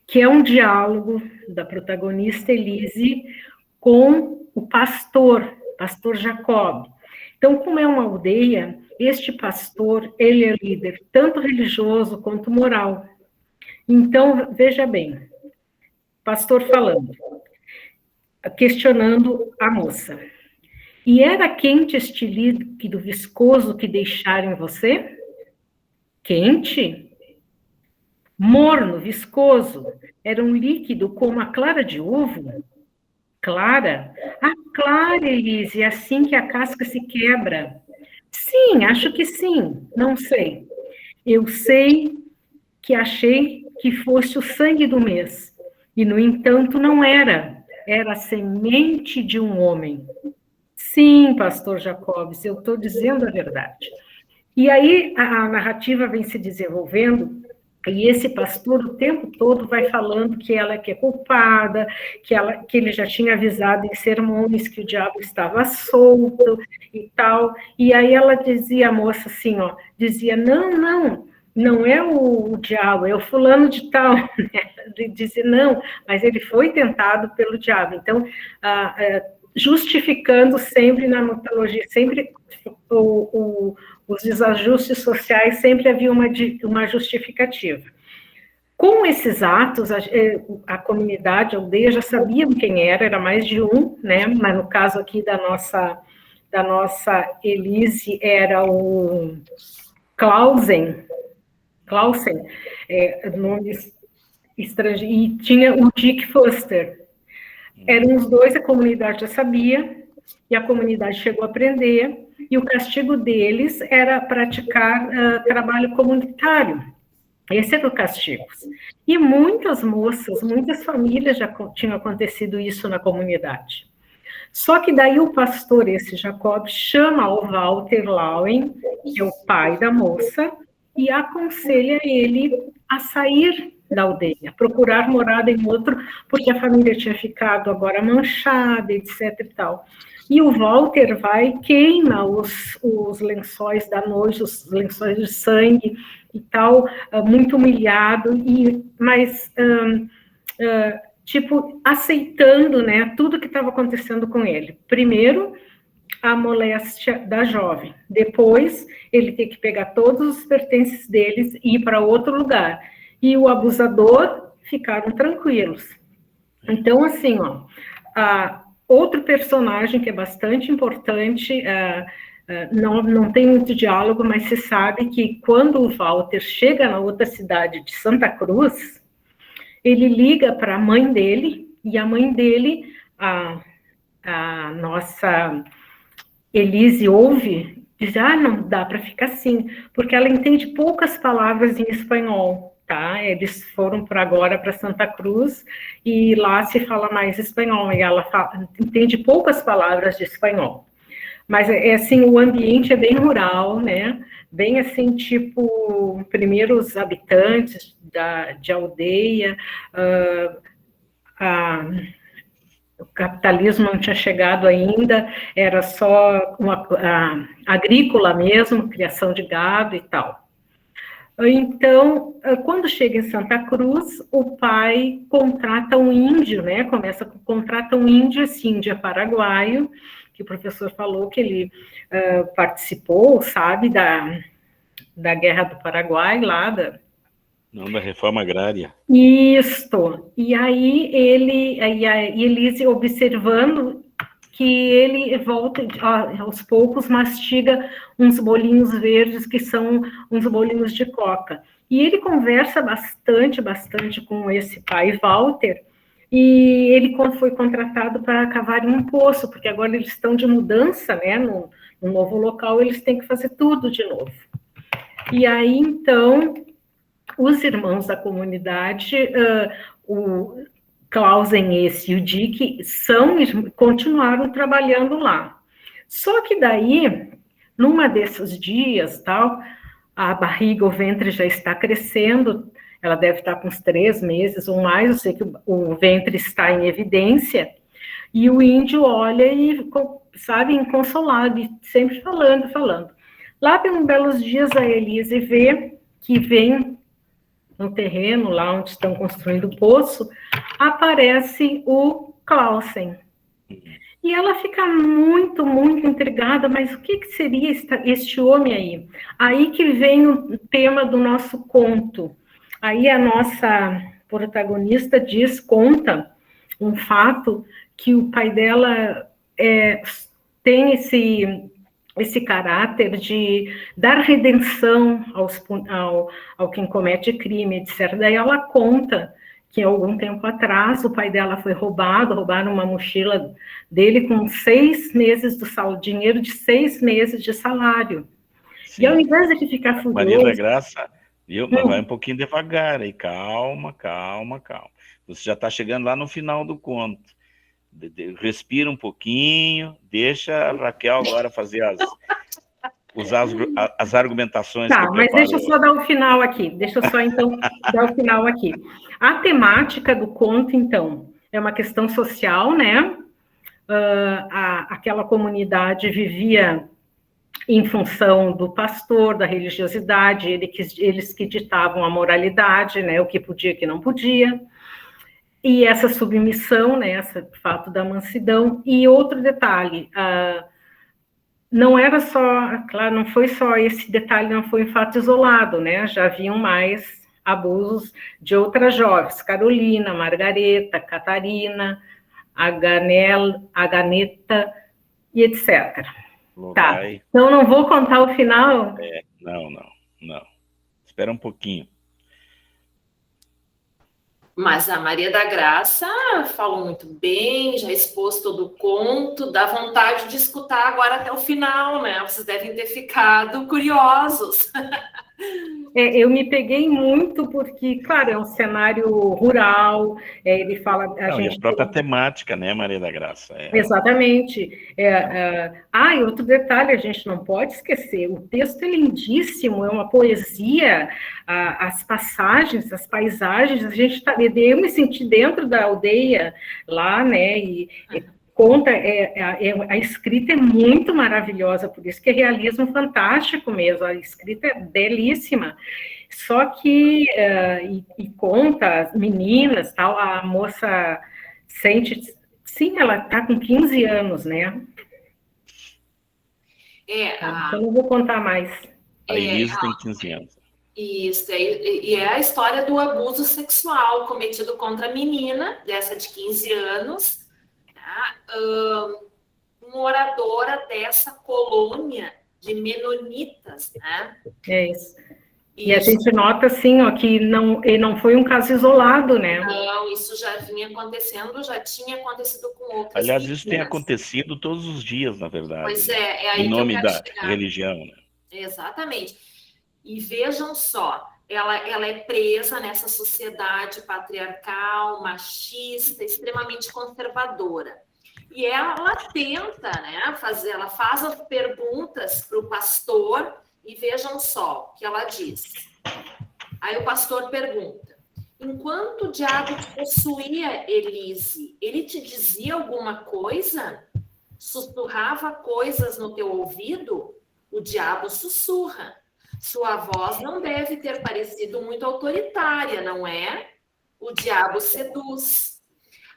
que é um diálogo da protagonista Elise com o pastor Jacob. Então, como é uma aldeia, este pastor, ele é líder tanto religioso quanto moral. Então, veja bem, pastor falando, questionando a moça. E era quente este líquido viscoso que deixaram em você? Quente? Morno, viscoso, era um líquido como a clara de ovo? Clara? Ah, clara, Elise, é assim que a casca se quebra. Sim, acho que sim, não sei. Eu sei que achei que fosse o sangue do mês, e, no entanto, não era. Era a semente de um homem. Sim, pastor Jacobs, eu estou dizendo a verdade. E aí a narrativa vem se desenvolvendo, e esse pastor o tempo todo vai falando que ela que é culpada, que ele já tinha avisado em sermões que o diabo estava solto e tal. E aí ela dizia, a moça assim, ó, dizia, não é o diabo, é o fulano de tal. Dizia, não, mas ele foi tentado pelo diabo. Então, justificando sempre na mitologia, sempre os desajustes sociais, sempre havia uma justificativa. Com esses atos, a comunidade, a aldeia, já sabiam quem era mais de um, né? Mas no caso aqui da nossa Elise, era o Clausen, nomes estrangeiros, e tinha o Dick Foster. Eram os dois, a comunidade já sabia, e a comunidade chegou a aprender, e o castigo deles era praticar trabalho comunitário. Esse era o castigo. E muitas moças, muitas famílias já tinham acontecido isso na comunidade. Só que daí o pastor, esse Jacob, chama o Walter Lauen, que é o pai da moça, e aconselha ele a sair da aldeia, procurar morada em outro, porque a família tinha ficado agora manchada, etc. e tal. E o Walter vai, queima os lençóis da noite, os lençóis de sangue e tal, muito humilhado, mas tipo, aceitando, né, tudo que estava acontecendo com ele. Primeiro, a moléstia da jovem. Depois, ele tem que pegar todos os pertences deles e ir para outro lugar. E o abusador ficaram tranquilos. Então, assim, ó, outro personagem que é bastante importante, não tem muito diálogo, mas se sabe que quando o Walter chega na outra cidade de Santa Cruz, ele liga para a mãe dele, e a mãe dele, a nossa Elise, ouve, diz, não dá para ficar assim, porque ela entende poucas palavras em espanhol, tá? Eles foram agora para Santa Cruz, e lá se fala mais espanhol, e ela entende poucas palavras de espanhol. Mas, assim, o ambiente é bem rural, né? Bem, assim, tipo, primeiro os habitantes de aldeia, o capitalismo não tinha chegado ainda, era só agrícola mesmo, criação de gado e tal. Então, quando chega em Santa Cruz, o pai contrata um índio, né? Contrata um índio, esse índio é paraguaio, que o professor falou que ele participou, sabe, da Guerra do Paraguai, lá da Reforma Agrária. Isto. E aí a Elise, observando que ele volta, aos poucos, mastiga uns bolinhos verdes, que são uns bolinhos de coca. E ele conversa bastante com esse pai, Walter, e ele foi contratado para cavar um poço, porque agora eles estão de mudança, né, no novo local, eles têm que fazer tudo de novo. E aí, então, os irmãos da comunidade, o Clausen e o Dick, continuaram trabalhando lá. Só que daí, numa desses dias, tal, a barriga, o ventre já está crescendo, ela deve estar com uns 3 meses ou mais, eu sei que o ventre está em evidência, e o índio olha e, sabe, inconsolável, sempre falando. Lá, por uns belos dias, a Elise vê que vem no terreno, lá onde estão construindo o poço, aparece o Clausen. E ela fica muito intrigada, mas o que seria este homem aí? Aí que vem o tema do nosso conto. Aí a nossa protagonista conta um fato que o pai dela tem esse caráter de dar redenção ao quem comete crime, etc. Daí ela conta que algum tempo atrás o pai dela foi roubaram uma mochila dele com 6 meses dinheiro de 6 meses de salário. Sim. E ao invés de ficar furioso... Maria da Graça, viu? Mas vai um pouquinho devagar aí, calma. Você já está chegando lá no final do conto. Respira um pouquinho, deixa a Raquel agora fazer usar as argumentações. Tá, mas deixa eu só dar o final aqui. Dar o final aqui. A temática do conto, então, é uma questão social, né? Aquela comunidade vivia em função do pastor, da religiosidade, eles que ditavam a moralidade, né? O que podia e o que não podia. E essa submissão, né, esse fato da mansidão. E outro detalhe, não era só, claro, não foi só esse detalhe, não foi um fato isolado, né? Já haviam mais abusos de outras jovens, Carolina, Margareta, Catarina, Aganeta e etc. Tá, então não vou contar o final? Não. Espera um pouquinho. Mas a Maria da Graça falou muito bem, já expôs todo o conto, dá vontade de escutar agora até o final, né? Vocês devem ter ficado curiosos. Eu me peguei muito porque, claro, é um cenário rural, ele fala... E a própria temática, né, Maria da Graça? Exatamente. E outro detalhe, a gente não pode esquecer, o texto é lindíssimo, é uma poesia, as passagens, as paisagens, eu me senti dentro da aldeia lá, né, e conta, a escrita é muito maravilhosa, por isso que é realismo fantástico mesmo, a escrita é belíssima, só que, e conta, as meninas, tal, a moça sente, sim, ela está com 15 anos, né? Então não vou contar mais. A Elise tem 15 anos. Isso, e é a história do abuso sexual cometido contra a menina, dessa de 15 anos, moradora dessa colônia de menonitas, né? É isso. E a gente nota, assim, ó, que não foi um caso isolado, né? Não, isso já vinha acontecendo, já tinha acontecido com outras Aliás, meninas. isso tem acontecido todos os dias, na verdade. Pois é aí em nome que eu da religião, né? Exatamente. E vejam só, ela é presa nessa sociedade patriarcal, machista, extremamente conservadora. E ela tenta, né, ela faz as perguntas para o pastor e vejam só o que ela diz. Aí o pastor pergunta: enquanto o diabo te possuía, Elise, ele te dizia alguma coisa? Sussurrava coisas no teu ouvido? O diabo sussurra. Sua voz não deve ter parecido muito autoritária, não é? O diabo seduz.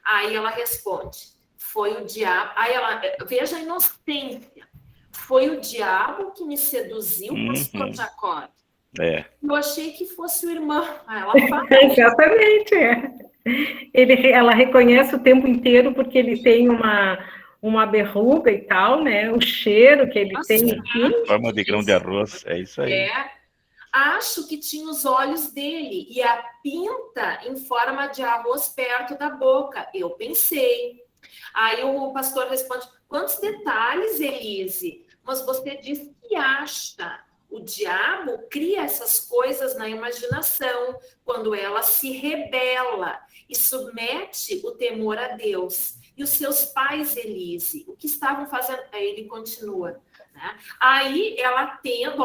Aí ela responde: foi o diabo. Aí ela, veja a inocência. Foi o diabo que me seduziu, pastor Jacob. Eu achei que fosse o irmão. Ela fala. Exatamente, ela reconhece o tempo inteiro porque ele tem uma verruga e tal, né? O cheiro que ele tem aqui. Forma de grão de arroz, é isso aí. Acho que tinha os olhos dele e a pinta em forma de arroz perto da boca. Eu pensei. Aí o pastor responde: quantos detalhes, Elise? Mas você diz que acha. O diabo cria essas coisas na imaginação quando ela se rebela e submete o temor a Deus. E os seus pais, Elise, o que estavam fazendo? Aí ele continua, né? Aí ela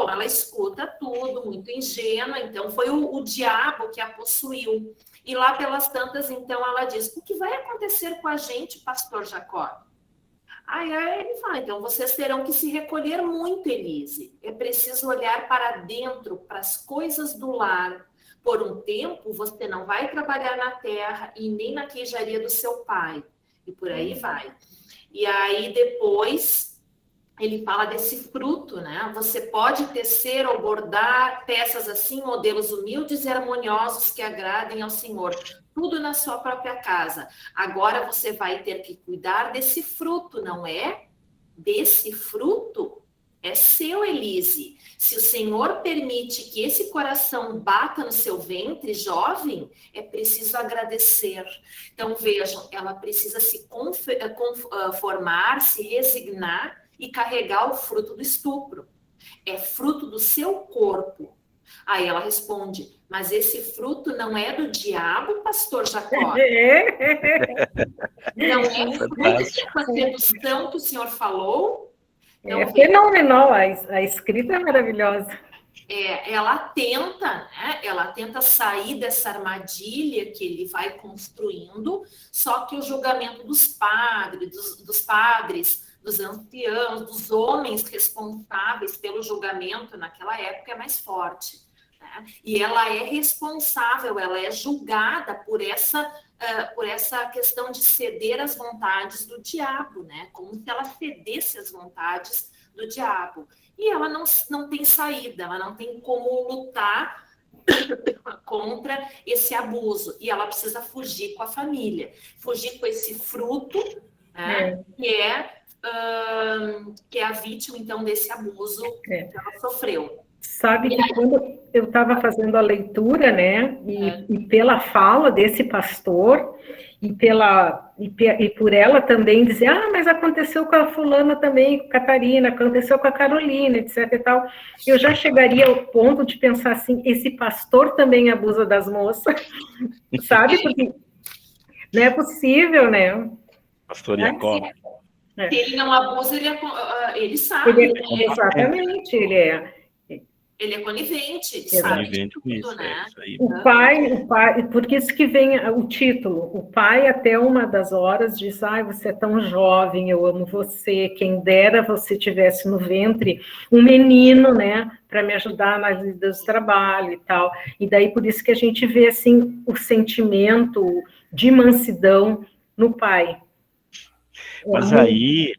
ela escuta tudo, muito ingênua, então foi o diabo que a possuiu. E lá pelas tantas, então, ela diz: o que vai acontecer com a gente, pastor Jacob? Aí ele fala: então vocês terão que se recolher muito, Elise. É preciso olhar para dentro, para as coisas do lar. Por um tempo, você não vai trabalhar na terra e nem na queijaria do seu pai. E por aí vai. E aí depois ele fala desse fruto, né? Você pode tecer ou bordar peças assim, modelos humildes e harmoniosos que agradem ao Senhor. Tudo na sua própria casa. Agora você vai ter que cuidar desse fruto, não é? Desse fruto é seu, Elise. Se o Senhor permite que esse coração bata no seu ventre, jovem, é preciso agradecer. Então, vejam, ela precisa se conformar, se resignar e carregar o fruto do estupro. É fruto do seu corpo. Aí ela responde: mas esse fruto não é do diabo, pastor Jacob? Não é fruto dessa sedução que o senhor falou? Então, é fenomenal, a escrita é maravilhosa. Ela tenta, né? Ela tenta sair dessa armadilha que ele vai construindo, só que o julgamento dos padres, dos anciãos, dos homens responsáveis pelo julgamento naquela época é mais forte. Né? E ela é responsável, ela é julgada por essa por essa questão de ceder às vontades do diabo, né? Como se ela cedesse às vontades do diabo. E ela não tem saída, ela não tem como lutar contra esse abuso. E ela precisa fugir com a família, fugir com esse fruto, né? Que é a vítima, então, desse abuso que ela sofreu. Sabe que quando eu estava fazendo a leitura, né, e pela fala desse pastor, e por ela também dizer, mas aconteceu com a fulana também, com a Catarina, aconteceu com a Carolina, etc e tal, eu já chegaria ao ponto de pensar assim, esse pastor também abusa das moças, sabe? Porque não é possível, né? Pastor Jacob. Se ele não abusa, ele sabe. Exatamente, ele é conivente, ele sabe de tudo, isso, né? O pai, porque isso que vem o título, o pai até uma das horas diz, você é tão jovem, eu amo você, quem dera você tivesse no ventre um menino, né, para me ajudar na vida do trabalho e tal, e daí por isso que a gente vê, assim, o sentimento de mansidão no pai. Mas aí,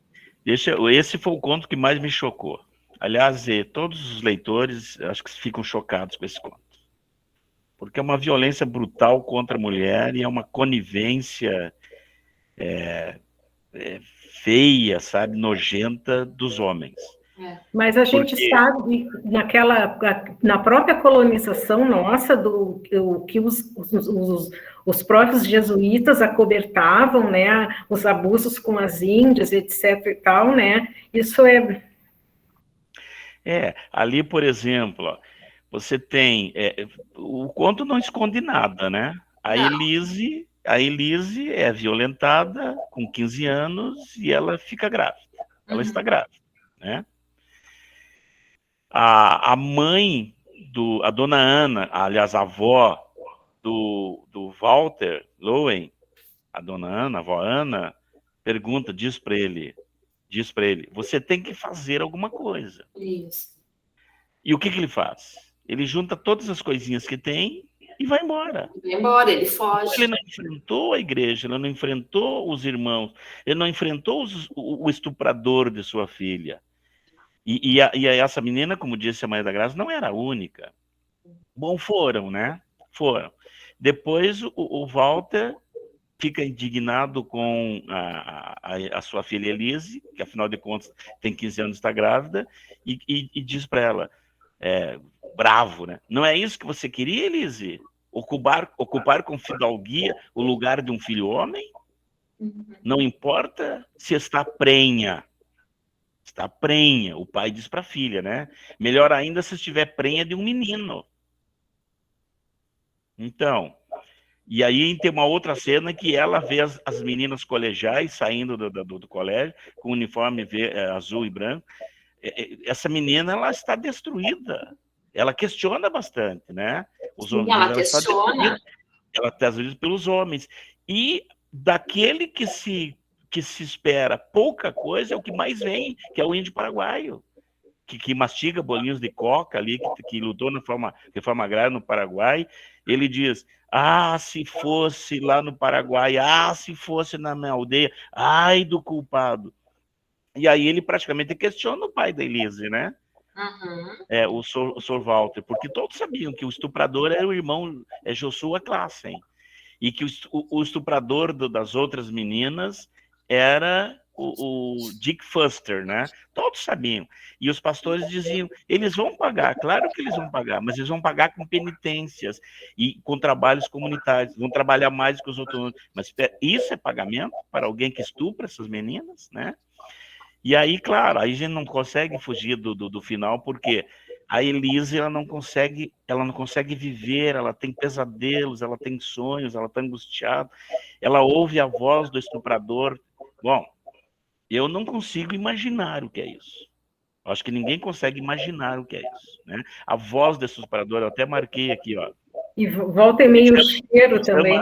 esse foi o conto que mais me chocou. Aliás, todos os leitores acho que ficam chocados com esse conto. Porque é uma violência brutal contra a mulher e é uma conivência feia, sabe, nojenta dos homens. Mas a gente sabe, na própria colonização nossa, que os próprios jesuítas acobertavam, né, os abusos com as índias, etc. e tal, né, isso ali, por exemplo, ó, você tem, o conto não esconde nada, né? A Elise é violentada com 15 anos e ela fica grávida. Ela está grávida, né? A mãe a dona Ana, aliás, a avó do Walter Lowen, a dona Ana, a avó Ana, diz para ele, você tem que fazer alguma coisa. Isso. E o que ele faz? Ele junta todas as coisinhas que tem e vai embora. Ele foge. Ele não enfrentou a igreja, ele não enfrentou os irmãos, ele não enfrentou o estuprador de sua filha. E essa menina, como disse a Maria da Graça, não era a única. Bom, foram, né? Foram. Depois o Walter fica indignado com a sua filha Elise, que afinal de contas tem 15 anos, está grávida, e diz para ela, bravo, né? Não é isso que você queria, Elise? Ocupar com fidalguia o lugar de um filho homem? Não importa se está prenha. Está prenha, o pai diz para a filha, né? Melhor ainda se estiver prenha de um menino. Então, e aí tem uma outra cena que ela vê as meninas colegiais saindo do colégio com uniforme azul e branco. Essa menina, ela está destruída. Ela questiona bastante, né? Ela questiona. Ela está destruída pelos homens. E daquele que se espera pouca coisa é o que mais vem, que é o índio paraguaio, que mastiga bolinhos de coca ali, que lutou na reforma agrária no Paraguai. Ele diz, se fosse lá no Paraguai, se fosse na minha aldeia, ai do culpado. E aí ele praticamente questiona o pai da Elise, né? O Sr. Walter, porque todos sabiam que o estuprador era o irmão Joshua Classen, e que o estuprador das outras meninas era o Dick Fuster, né? Todos sabiam. E os pastores diziam, eles vão pagar, claro que eles vão pagar, mas eles vão pagar com penitências e com trabalhos comunitários, vão trabalhar mais que os outros. Mas isso é pagamento para alguém que estupra essas meninas, né? E aí, claro, aí a gente não consegue fugir do final, porque a Elise, ela não consegue viver, ela tem pesadelos, ela tem sonhos, ela está angustiada, ela ouve a voz do estuprador. Bom, eu não consigo imaginar o que é isso. Acho que ninguém consegue imaginar o que é isso, né? A voz desse estuprador, eu até marquei aqui, ó. E volta e meio o cheiro também.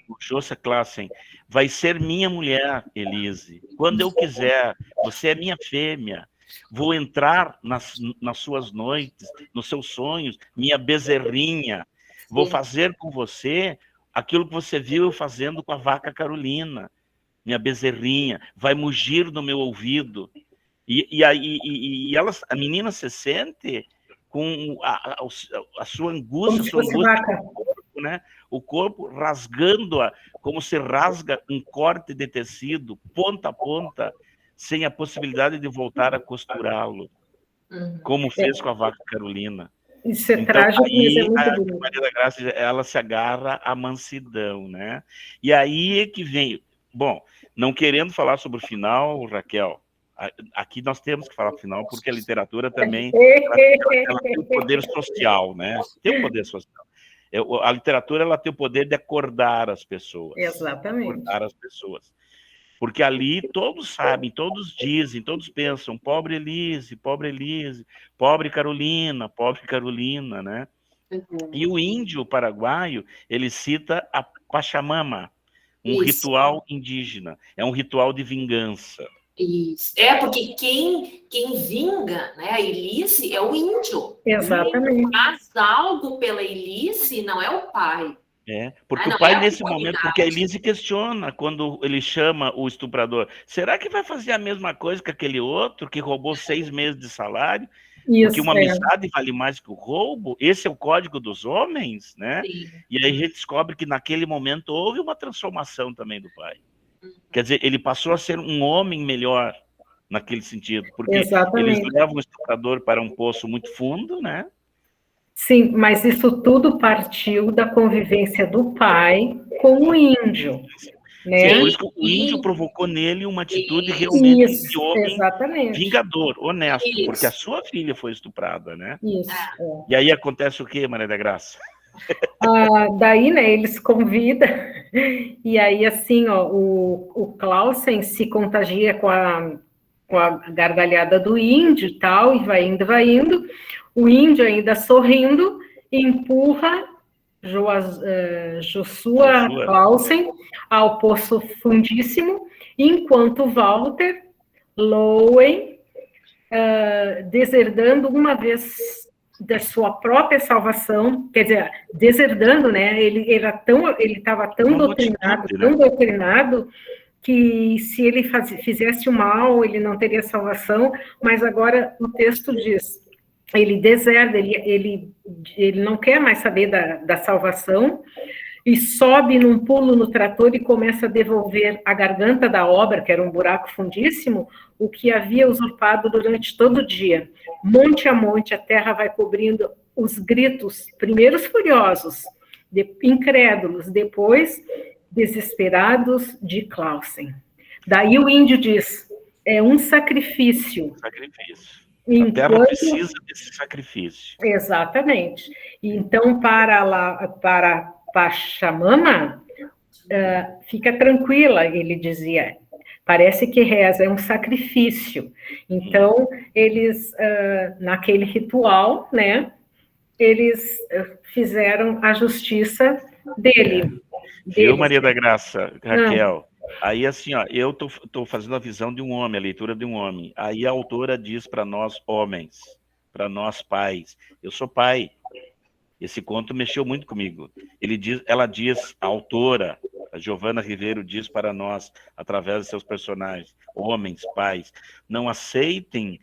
O Joshua Classen, vai ser minha mulher, Elise. Quando eu quiser, você é minha fêmea. Vou entrar nas suas noites, nos seus sonhos, minha bezerrinha. Vou fazer com você aquilo que você viu eu fazendo com a vaca Carolina, minha bezerrinha, vai mugir no meu ouvido. E a menina se sente com a sua angústia, Como se fosse vaca. corpo, né? O corpo rasgando-a, como se rasga um corte de tecido, ponta a ponta, sem a possibilidade de voltar a costurá-lo, como fez com a vaca Carolina. Isso é Então, trágico, mas é aí, muito a bonito. Maria da Graça, ela se agarra à mansidão, né? E aí é que vem... Bom, não querendo falar sobre o final, Raquel, aqui nós temos que falar do final, porque a literatura também ela tem o poder social, né? Tem o poder social. A literatura ela tem o poder de acordar as pessoas. Exatamente. Acordar as pessoas. Porque ali todos sabem, todos dizem, todos pensam, pobre Elise, pobre Carolina, né? E o índio paraguaio, ele cita a Pachamama, um ritual indígena, é um ritual de vingança. Isso. Porque quem vinga, né, a Elise é o índio. Exatamente. Quem faz algo pela Elise não é o pai. Porque o pai, nesse momento, porque a Elise questiona quando ele chama o estuprador, será que vai fazer a mesma coisa que aquele outro que roubou 6 meses de salário? Isso, porque uma amizade vale mais que o roubo? Esse é o código dos homens, né? Sim. E aí a gente descobre que naquele momento houve uma transformação também do pai. Quer dizer, ele passou a ser um homem melhor naquele sentido, porque eles levam o estuprador para um poço muito fundo, né? Sim, mas isso tudo partiu da convivência do pai com o índio. Né? Sim, por isso que o índio provocou nele uma atitude realmente de homem vingador, honesto, porque a sua filha foi estuprada, né? Isso. E aí acontece o quê, Maria da Graça? Daí, né, eles convidam, e aí, assim, ó, o Clausen se contagia com a gargalhada do índio e tal, e vai indo, o índio ainda sorrindo, empurra Joshua Clausen ao poço fundíssimo, enquanto Walter Lowen, deserdando uma vez da sua própria salvação, quer dizer, deserdando, né? Ele estava tão doutrinado, que se ele fizesse o mal, ele não teria salvação, mas agora o texto diz, ele deserda, ele não quer mais saber da salvação, e sobe num pulo no trator e começa a devolver a garganta da obra, que era um buraco fundíssimo, o que havia usurpado durante todo o dia. Monte a monte, a terra vai cobrindo os gritos, primeiros furiosos, incrédulos, depois desesperados de Clausen. Daí o índio diz, é um sacrifício. A terra precisa desse sacrifício. Exatamente. Então, para Pachamama, fica tranquila, ele dizia, parece que reza, é um sacrifício. Então, eles, naquele ritual, né, eles fizeram a justiça dele. Viu, Maria da Graça, Raquel? Aí, assim, ó, eu tô fazendo a visão de um homem, a leitura de um homem. Aí a autora diz para nós, homens, para nós, pais, eu sou pai. Esse conto mexeu muito comigo. Ela diz, a autora, a Giovana Ribeiro, diz para nós, através de seus personagens, homens, pais, não aceitem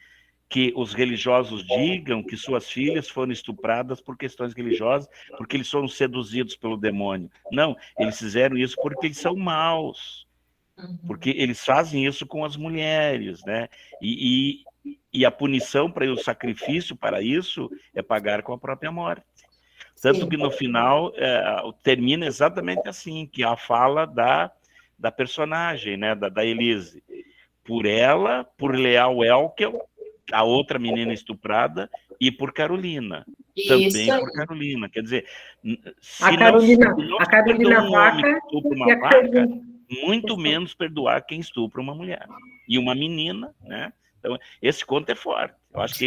que os religiosos digam que suas filhas foram estupradas por questões religiosas, porque eles foram seduzidos pelo demônio. Não, eles fizeram isso porque eles são maus, porque eles fazem isso com as mulheres, né? E a punição para o sacrifício para isso é pagar com a própria morte. Tanto que no final termina exatamente assim, que a fala da personagem, né, da Elise. Por ela, por Leal Elkel, a outra menina estuprada, e por Carolina. Também por Carolina. Quer dizer, a Carolina Vaca estupra uma vaca, muito menos perdoar quem estupra uma mulher. E uma menina, né? Então, esse conto é forte. Eu acho que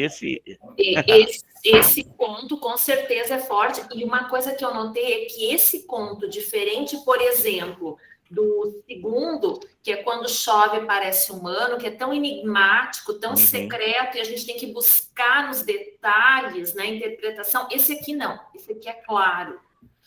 esse conto, com certeza, é forte. E uma coisa que eu notei é que esse conto, diferente, por exemplo, do segundo, que é quando chove parece humano, que é tão enigmático, tão secreto, e a gente tem que buscar nos detalhes, na interpretação. Esse aqui não. Esse aqui é claro.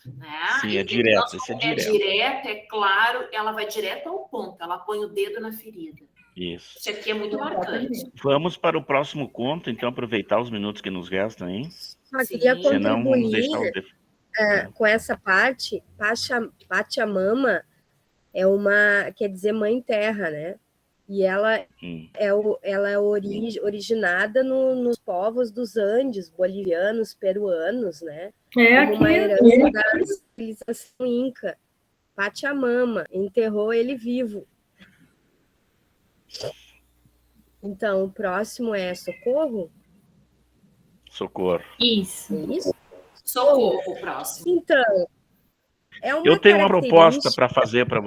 né? Sim, é E direto, nosso esse é é direto. direto, é claro, ela vai direto ao ponto, ela põe o dedo na ferida. Isso. Isso aqui é muito marcante. Vamos para o próximo conto, então, aproveitar os minutos que nos restam, hein? Só queria Sim. Senão, vamos deixar contribuir o... com essa parte. Pachamama é uma, quer dizer, mãe terra, né? E ela ela é originada nos povos dos Andes, bolivianos, peruanos, né? Como uma herança da civilização inca. Pachamama enterrou ele vivo. Então, o próximo é Socorro? Socorro. Isso. É isso? Socorro, o próximo. Então, é uma Eu tenho uma proposta característica... para fazer para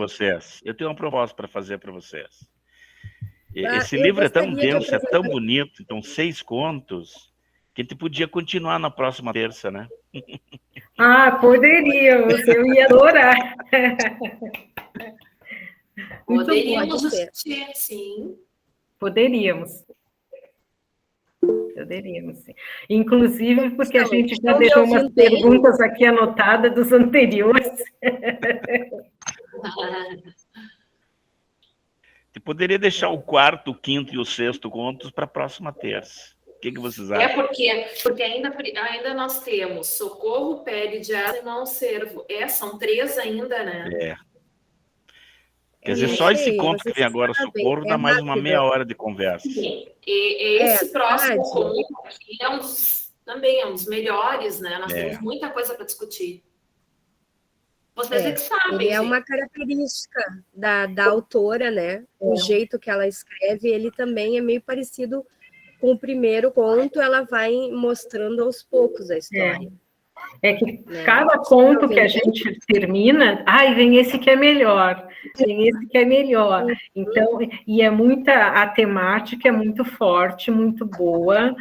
vocês. Esse Eu livro é tão gostaria de denso, é tão apresentar. bonito, então 6 contos, que a gente podia continuar na próxima terça, né? Ah, poderíamos, eu ia adorar. Muito bom. Poderíamos Pode ser. discutir, sim. Poderíamos, sim. Inclusive porque a Então, gente já estão me deixou umas ouvindo bem? perguntas aqui anotadas dos anteriores. Você poderia deixar o 4º, o 5º e o 6º contos para a próxima terça. O que vocês acham? Porque ainda nós temos Socorro, Pele de Asa e Não Servo. São 3 ainda, né? Quer dizer, só esse conto que vem agora, Socorro, dá mais uma meia hora de conversa. Sim. E esse próximo verdade. conto aqui também é um dos melhores, né? Nós temos muita coisa para discutir. Vocês é que sabem, Ele é gente. uma característica da autora, né? O jeito que ela escreve, ele também é meio parecido com o primeiro conto, ela vai mostrando aos poucos a história. É que cada conto que a gente termina, vem esse que é melhor, Então, e a temática é muito forte, muito boa,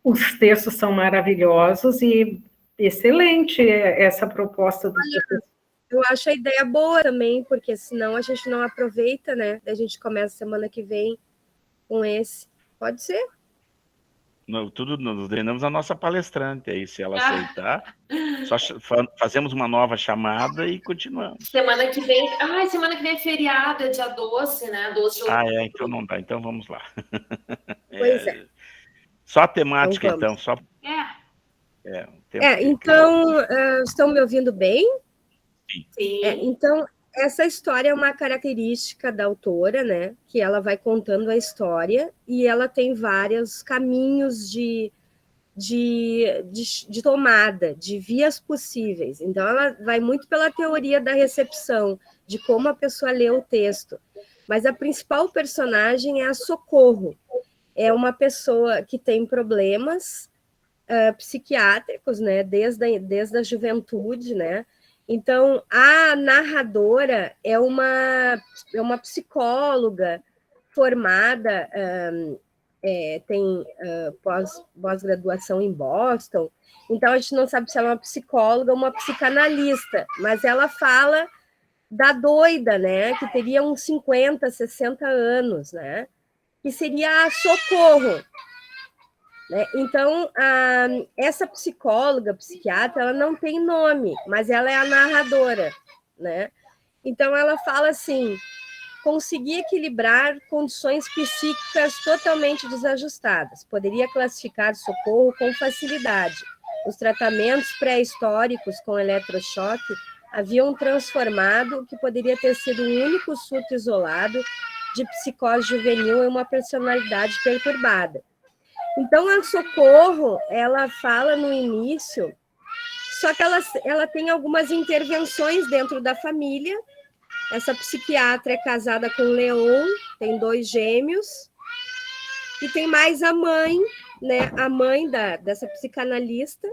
os textos são maravilhosos e excelente essa proposta do professor. Eu acho a ideia boa também, porque senão a gente não aproveita, né? A gente começa semana que vem com esse. Pode ser? Tudo nós treinamos a nossa palestrante aí, se ela aceitar, só fazemos uma nova chamada e continuamos. Semana que vem é feriado, é dia 12, né? 12 de outubro. Então não dá, então vamos lá. Pois é. Só a temática, então. Só... Então, estão me ouvindo bem? Sim. Então, essa história é uma característica da autora, né? Que ela vai contando a história e ela tem vários caminhos de tomada, de vias possíveis. Então, ela vai muito pela teoria da recepção, de como a pessoa lê o texto. Mas a principal personagem é a Socorro. É uma pessoa que tem problemas psiquiátricos, né? Desde a juventude, né? Então, a narradora é uma psicóloga formada, tem pós-graduação em Boston, então a gente não sabe se ela é uma psicóloga ou uma psicanalista, mas ela fala da doida, né, que teria uns 50, 60 anos, né, que seria a Socorro. Então, essa psicóloga, psiquiatra, ela não tem nome, mas ela é a narradora, né? Então, ela fala assim, conseguir equilibrar condições psíquicas totalmente desajustadas. Poderia classificar Socorro com facilidade. Os tratamentos pré-históricos com eletrochoque haviam transformado o que poderia ter sido um único surto isolado de psicose juvenil em uma personalidade perturbada. Então, a Socorro, ela fala no início, só que ela tem algumas intervenções dentro da família. Essa psiquiatra é casada com o Leon, tem 2 gêmeos, e tem mais a mãe, né? A mãe dessa psicanalista,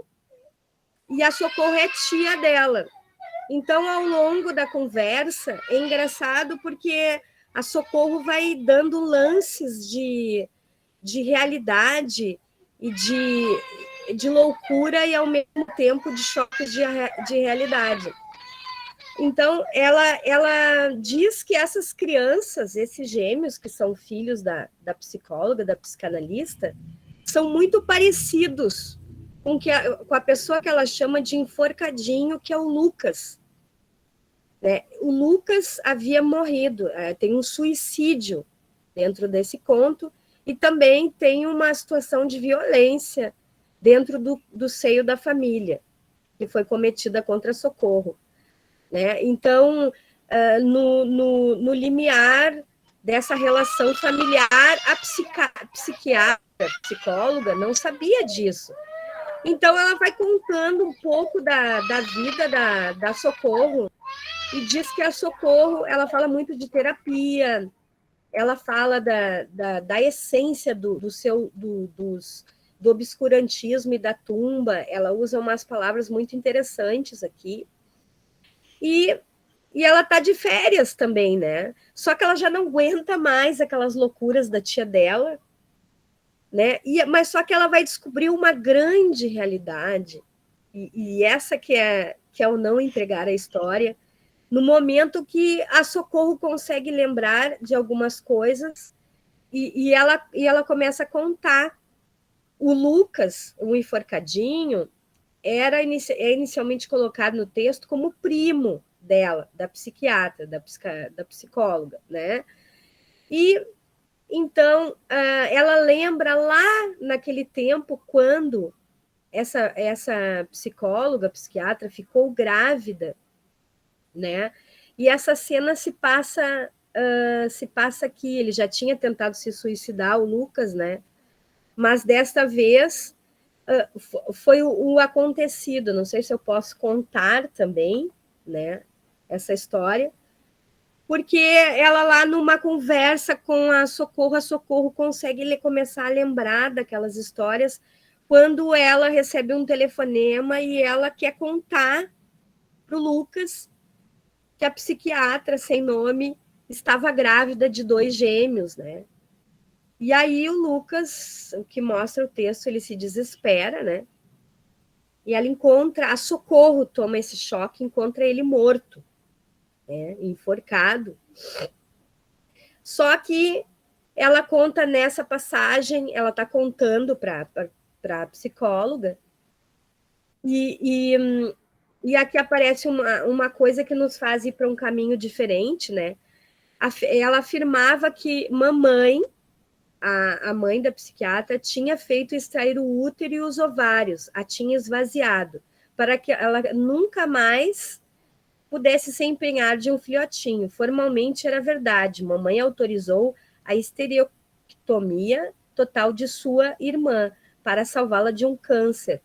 e a Socorro é tia dela. Então, ao longo da conversa, é engraçado porque a Socorro vai dando lances de realidade e de loucura e, ao mesmo tempo, de choques de realidade. Então, ela diz que essas crianças, esses gêmeos, que são filhos da psicóloga, da psicanalista, são muito parecidos com a pessoa que ela chama de enforcadinho, que é o Lucas. Né? O Lucas havia morrido, tem um suicídio dentro desse conto, e também tem uma situação de violência dentro do seio da família, que foi cometida contra Socorro. Né? Então, no limiar dessa relação familiar, a psiquiatra, psicóloga, não sabia disso. Então, ela vai contando um pouco da vida da Socorro, e diz que a Socorro, ela fala muito de terapia, ela fala da essência do obscurantismo e da tumba, ela usa umas palavras muito interessantes aqui, e ela está de férias também, né? Só que ela já não aguenta mais aquelas loucuras da tia dela, né? Mas só que ela vai descobrir uma grande realidade, e essa que é o não entregar a história, no momento que a Socorro consegue lembrar de algumas coisas, e ela começa a contar. O Lucas, o enforcadinho, é inicialmente colocado no texto como primo dela, da psiquiatra, da psicóloga, né? E então ela lembra lá naquele tempo, quando essa psicóloga, psiquiatra, ficou grávida, né? E essa cena se passa aqui. Ele já tinha tentado se suicidar, o Lucas, né? Mas desta vez foi o acontecido. Não sei se eu posso contar também, né, essa história, porque ela lá numa conversa com a Socorro consegue começar a lembrar daquelas histórias, quando ela recebe um telefonema e ela quer contar para o Lucas que a psiquiatra sem nome estava grávida de 2 gêmeos, né? E aí o Lucas, o que mostra o texto, ele se desespera, né? E ela encontra, a Socorro toma esse choque, encontra ele morto, né? Enforcado. Só que ela conta nessa passagem, ela está contando para a psicóloga, e aqui aparece uma coisa que nos faz ir para um caminho diferente, né? Ela afirmava que mamãe, a mãe da psiquiatra, tinha feito extrair o útero e os ovários, a tinha esvaziado, para que ela nunca mais pudesse se empenhar de um filhotinho. Formalmente era verdade, mamãe autorizou a esterectomia total de sua irmã, para salvá-la de um câncer.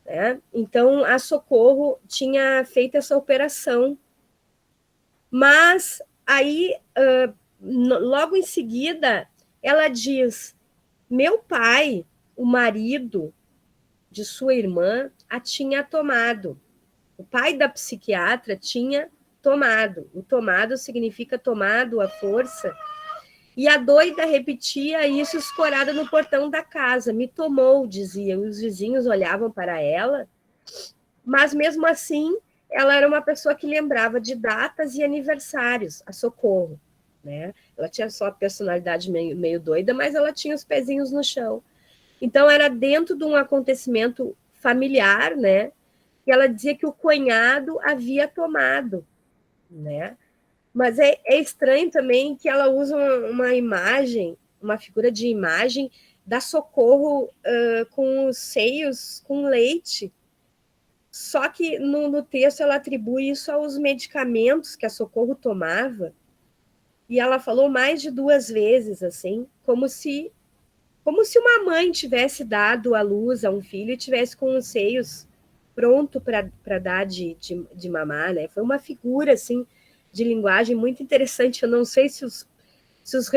Né? Então, a Socorro tinha feito essa operação. Mas aí, logo em seguida, ela diz: meu pai, o marido de sua irmã, a tinha tomado. O pai da psiquiatra tinha tomado. O tomado significa tomado à força. E a doida repetia isso escorada no portão da casa. Me tomou, dizia. Os vizinhos olhavam para ela, mas mesmo assim, ela era uma pessoa que lembrava de datas e aniversários, a Socorro. Né? Ela tinha só a personalidade meio doida, mas ela tinha os pezinhos no chão. Então, era dentro de um acontecimento familiar, né? E ela dizia que o cunhado havia tomado, né? Mas é estranho também que ela usa uma imagem, uma figura de imagem da Socorro com os seios com leite. Só que no texto ela atribui isso aos medicamentos que a Socorro tomava, e ela falou mais de 2 vezes, assim, como se uma mãe tivesse dado à luz a um filho e tivesse com os seios pronto para dar de mamar, né? Foi uma figura, assim, de linguagem muito interessante. Eu não sei se os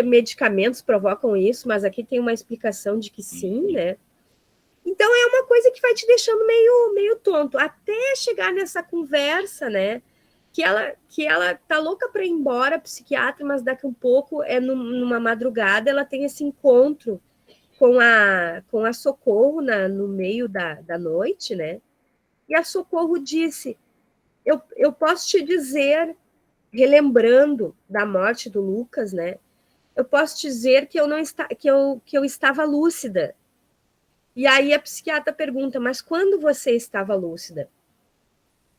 medicamentos provocam isso, mas aqui tem uma explicação de que sim, né? Então, é uma coisa que vai te deixando meio tonto, até chegar nessa conversa, né? Que ela tá louca para ir embora, psiquiatra, mas daqui um pouco, numa madrugada, ela tem esse encontro com a Socorro no meio da noite, né? E a Socorro disse: eu posso te dizer, relembrando da morte do Lucas, né? Eu posso te dizer que eu estava lúcida. E aí a psiquiatra pergunta, mas quando você estava lúcida?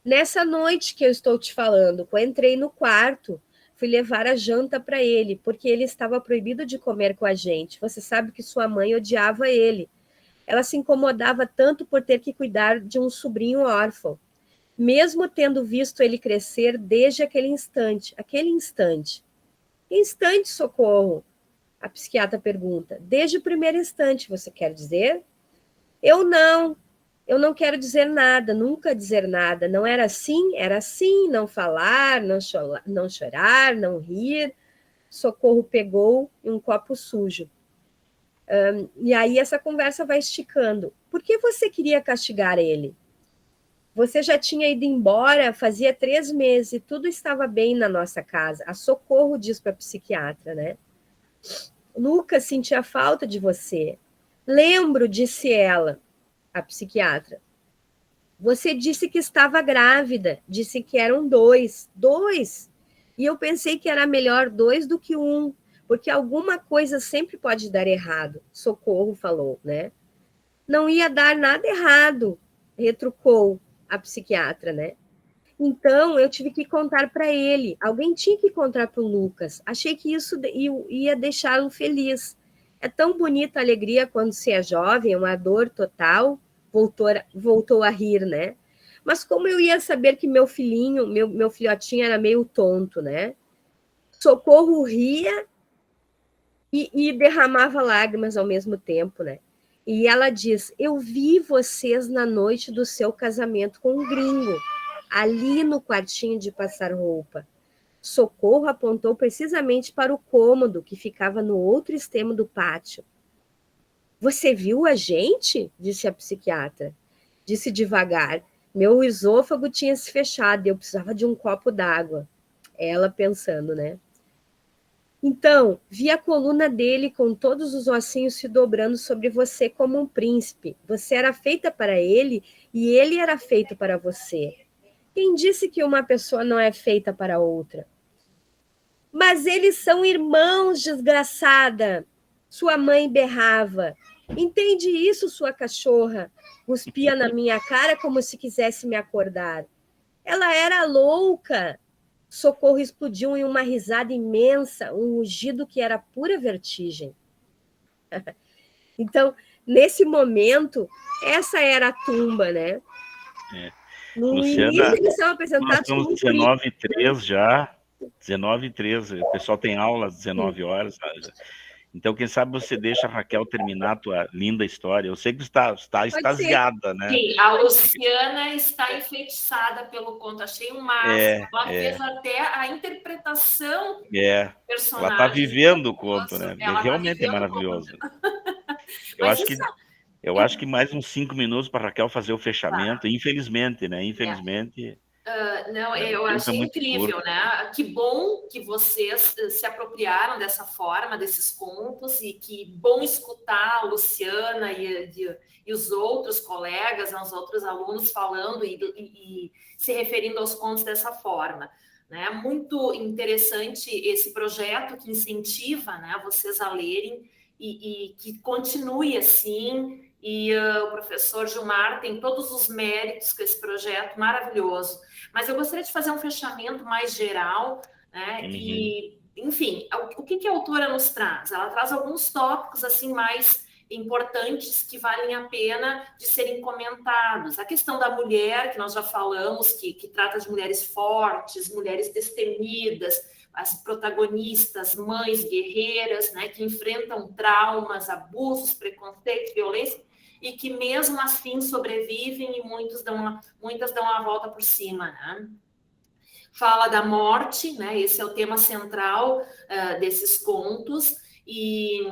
Nessa noite que eu estou te falando, quando eu entrei no quarto, fui levar a janta para ele, porque ele estava proibido de comer com a gente. Você sabe que sua mãe odiava ele. Ela se incomodava tanto por ter que cuidar de um sobrinho órfão, mesmo tendo visto ele crescer desde aquele instante. Aquele instante. Instante, Socorro? A psiquiatra pergunta. Desde o primeiro instante, você quer dizer? Eu não quero dizer nada, nunca dizer nada. Não era assim, não falar, não chorar, não rir. Socorro pegou um copo sujo. E aí essa conversa vai esticando. Por que você queria castigar ele? Você já tinha ido embora fazia 3 meses e tudo estava bem na nossa casa. A Socorro diz para a psiquiatra, né? Lucas sentia falta de você. Lembro, disse ela, a psiquiatra. Você disse que estava grávida, disse que eram 2. 2? E eu pensei que era melhor 2 do que 1, porque alguma coisa sempre pode dar errado, Socorro falou, né? Não ia dar nada errado, retrucou a psiquiatra, né? Então, eu tive que contar para ele. Alguém tinha que contar para o Lucas. Achei que isso ia deixá-lo feliz. É tão bonita a alegria quando se é jovem, uma dor total. Voltou a rir, né? Mas como eu ia saber que meu filhinho, meu filhotinho era meio tonto, né? Socorro ria e derramava lágrimas ao mesmo tempo, né? E ela diz, eu vi vocês na noite do seu casamento com um gringo, ali no quartinho de passar roupa. Socorro apontou precisamente para o cômodo que ficava no outro extremo do pátio. Você viu a gente? Disse a psiquiatra. Disse devagar. Meu esôfago tinha se fechado e eu precisava de um copo d'água. Ela pensando, né? Então, vi a coluna dele com todos os ossinhos se dobrando sobre você como um príncipe. Você era feita para ele e ele era feito para você. Quem disse que uma pessoa não é feita para outra? Mas eles são irmãos, desgraçada! Sua mãe berrava. Entende isso, sua cachorra? Cuspia na minha cara como se quisesse me acordar. Ela era louca! Socorro explodiu em uma risada imensa, um rugido que era pura vertigem. Então, nesse momento, essa era a tumba, né? No Luciana, início, eles são apresentados nós estamos 19h03 já, 19h13, o pessoal tem aula às 19 horas. Então, quem sabe você deixa a Raquel terminar a tua linda história. Eu sei que está extasiada, né? Sim, a Luciana está enfeitiçada pelo conto. Achei um máximo. Ela fez até a interpretação do personagem. Ela está vivendo o conto, né? Realmente é maravilhoso. Eu acho que mais uns 5 minutos para a Raquel fazer o fechamento. Infelizmente, né? Infelizmente... Não, eu achei incrível, né? Que bom que vocês se apropriaram dessa forma, desses contos, e que bom escutar a Luciana e os outros colegas, os outros alunos falando e se referindo aos contos dessa forma. Né? Muito interessante esse projeto que incentiva, né, vocês a lerem e que continue assim. E o professor Gilmar tem todos os méritos com esse projeto maravilhoso. Mas eu gostaria de fazer um fechamento mais geral, né? E, enfim, o que a autora nos traz? Ela traz alguns tópicos assim mais importantes que valem a pena de serem comentados. A questão da mulher, que nós já falamos, que trata de mulheres fortes, mulheres destemidas, as protagonistas, mães guerreiras, né, que enfrentam traumas, abusos, preconceito, violência, e que mesmo assim sobrevivem e muitas dão a volta por cima, né? Fala da morte, né? Esse é o tema central desses contos, e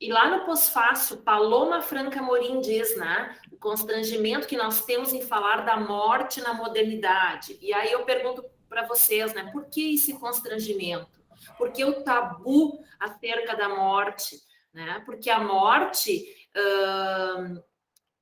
lá no pós-fácil, Paloma Franca Morim diz, né, o constrangimento que nós temos em falar da morte na modernidade. E aí eu pergunto para vocês, né, por que esse constrangimento? Por que o tabu acerca da morte? Né? Porque a morte...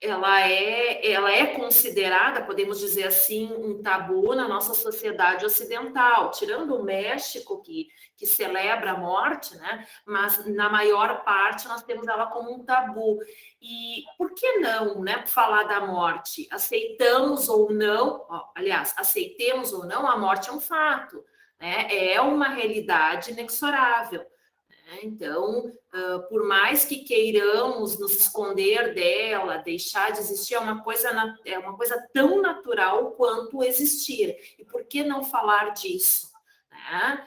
ela é considerada, podemos dizer assim, um tabu na nossa sociedade ocidental, tirando o México, que celebra a morte, né? Mas na maior parte nós temos ela como um tabu. E por que não, né, falar da morte? Aceitamos ou não, aliás, aceitemos ou não, a morte é um fato, né? É uma realidade inexorável. Então, por mais que queiramos nos esconder dela, deixar de existir, é uma coisa tão natural quanto existir. E por que não falar disso? Né?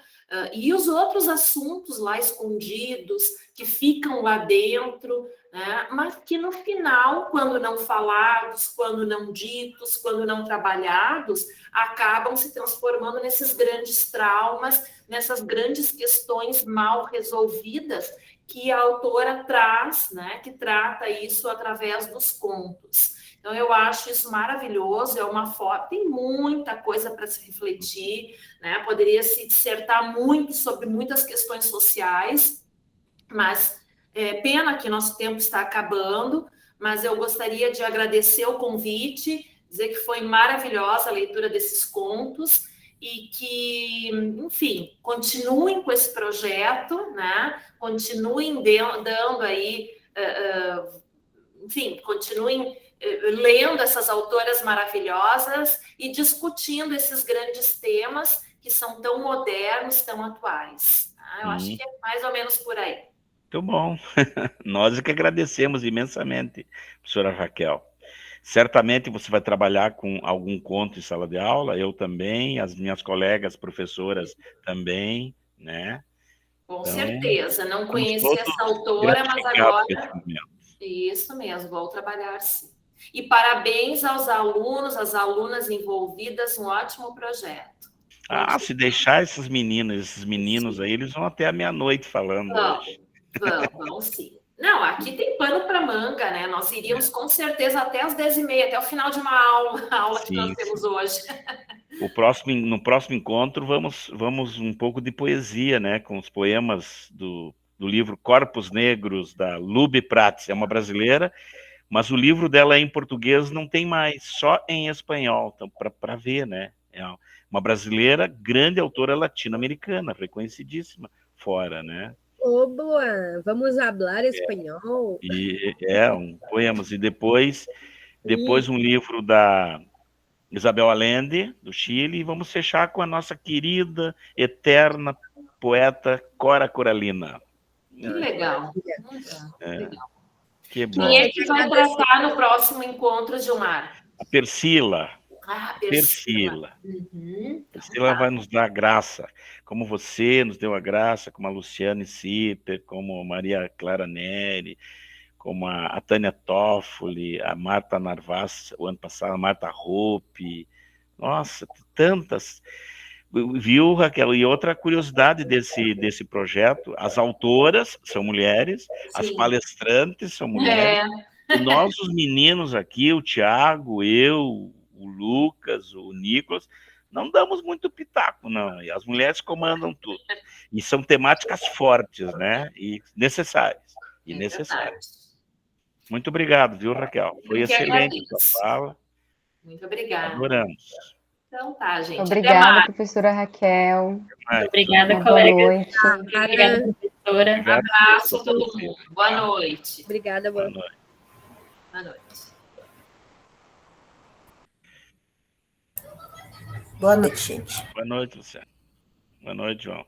E os outros assuntos lá escondidos, que ficam lá dentro, né? Mas que no final, quando não falados, quando não ditos, quando não trabalhados, acabam se transformando nesses grandes traumas, nessas grandes questões mal resolvidas que a autora traz, né, que trata isso através dos contos. Então, eu acho isso maravilhoso, é uma foto, tem muita coisa para se refletir, né, poderia se dissertar muito sobre muitas questões sociais, mas pena que nosso tempo está acabando, mas eu gostaria de agradecer o convite, dizer que foi maravilhosa a leitura desses contos, e que, enfim, continuem com esse projeto, né? Continuem dando aí, enfim, continuem lendo essas autoras maravilhosas e discutindo esses grandes temas que são tão modernos, tão atuais. Tá? Eu acho que é mais ou menos por aí. Muito bom. Nós é que agradecemos imensamente, professora Raquel. Certamente você vai trabalhar com algum conto em sala de aula, eu também, as minhas colegas professoras também, né? Com então, certeza. Não conheci essa autora, mas agora... Isso mesmo, vou trabalhar sim. E parabéns aos alunos, às alunas envolvidas, um ótimo projeto. Se deixar esses meninos aí, eles vão até a meia-noite falando hoje. Vamos sim. Não, aqui tem pano para manga, né? Nós iríamos com certeza até as 10h30, até o final de uma aula que nós temos hoje. No próximo encontro, vamos um pouco de poesia, né? Com os poemas do livro Corpos Negros, da Lube Prats. É uma brasileira, mas o livro dela em português não tem mais, só em espanhol. Então, para ver, né? É uma brasileira, grande autora latino-americana, reconhecidíssima fora, né? Boa, vamos falar espanhol. Poemas. E depois um livro da Isabel Allende, do Chile, e vamos fechar com a nossa querida, eterna poeta Cora Coralina. Que legal. Legal. Que bom. Quem é que vai tratar no próximo encontro, Gilmar? A Persila. Persila. Persila vai nos dar graça, como você nos deu a graça, como a Luciane Sipper, como a Maria Clara Neri, como a Tânia Toffoli, a Marta Narvaz, o ano passado, a Marta Hope. Nossa, tantas. Viu, Raquel? E outra curiosidade desse projeto, as autoras são mulheres, as palestrantes são mulheres, e nós, os meninos aqui, o Tiago, eu, o Lucas, o Nicolas, não damos muito pitaco, não. E as mulheres comandam tudo. E são temáticas fortes, né? E necessárias. Muito obrigado, viu, Raquel? Foi excelente a sua fala. Muito obrigada. Adoramos. Então tá, gente. Obrigada, professora Raquel. Obrigada, colega. Boa noite. Obrigada, professora. Um abraço a todo mundo. Boa noite. Obrigada, boa noite. Boa noite. Boa noite, gente. Boa noite, Luciano. Boa noite, João.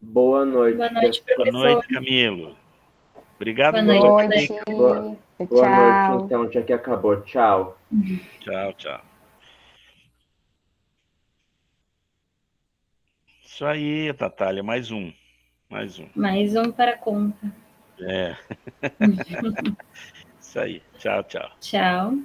Boa noite. Boa noite, professor. Boa noite, Camilo. Obrigado. Boa noite. Boa noite, então, já que acabou. Tchau. Tchau. Isso aí, Tatália, mais um. Mais um para a conta. Isso aí. Tchau. Tchau.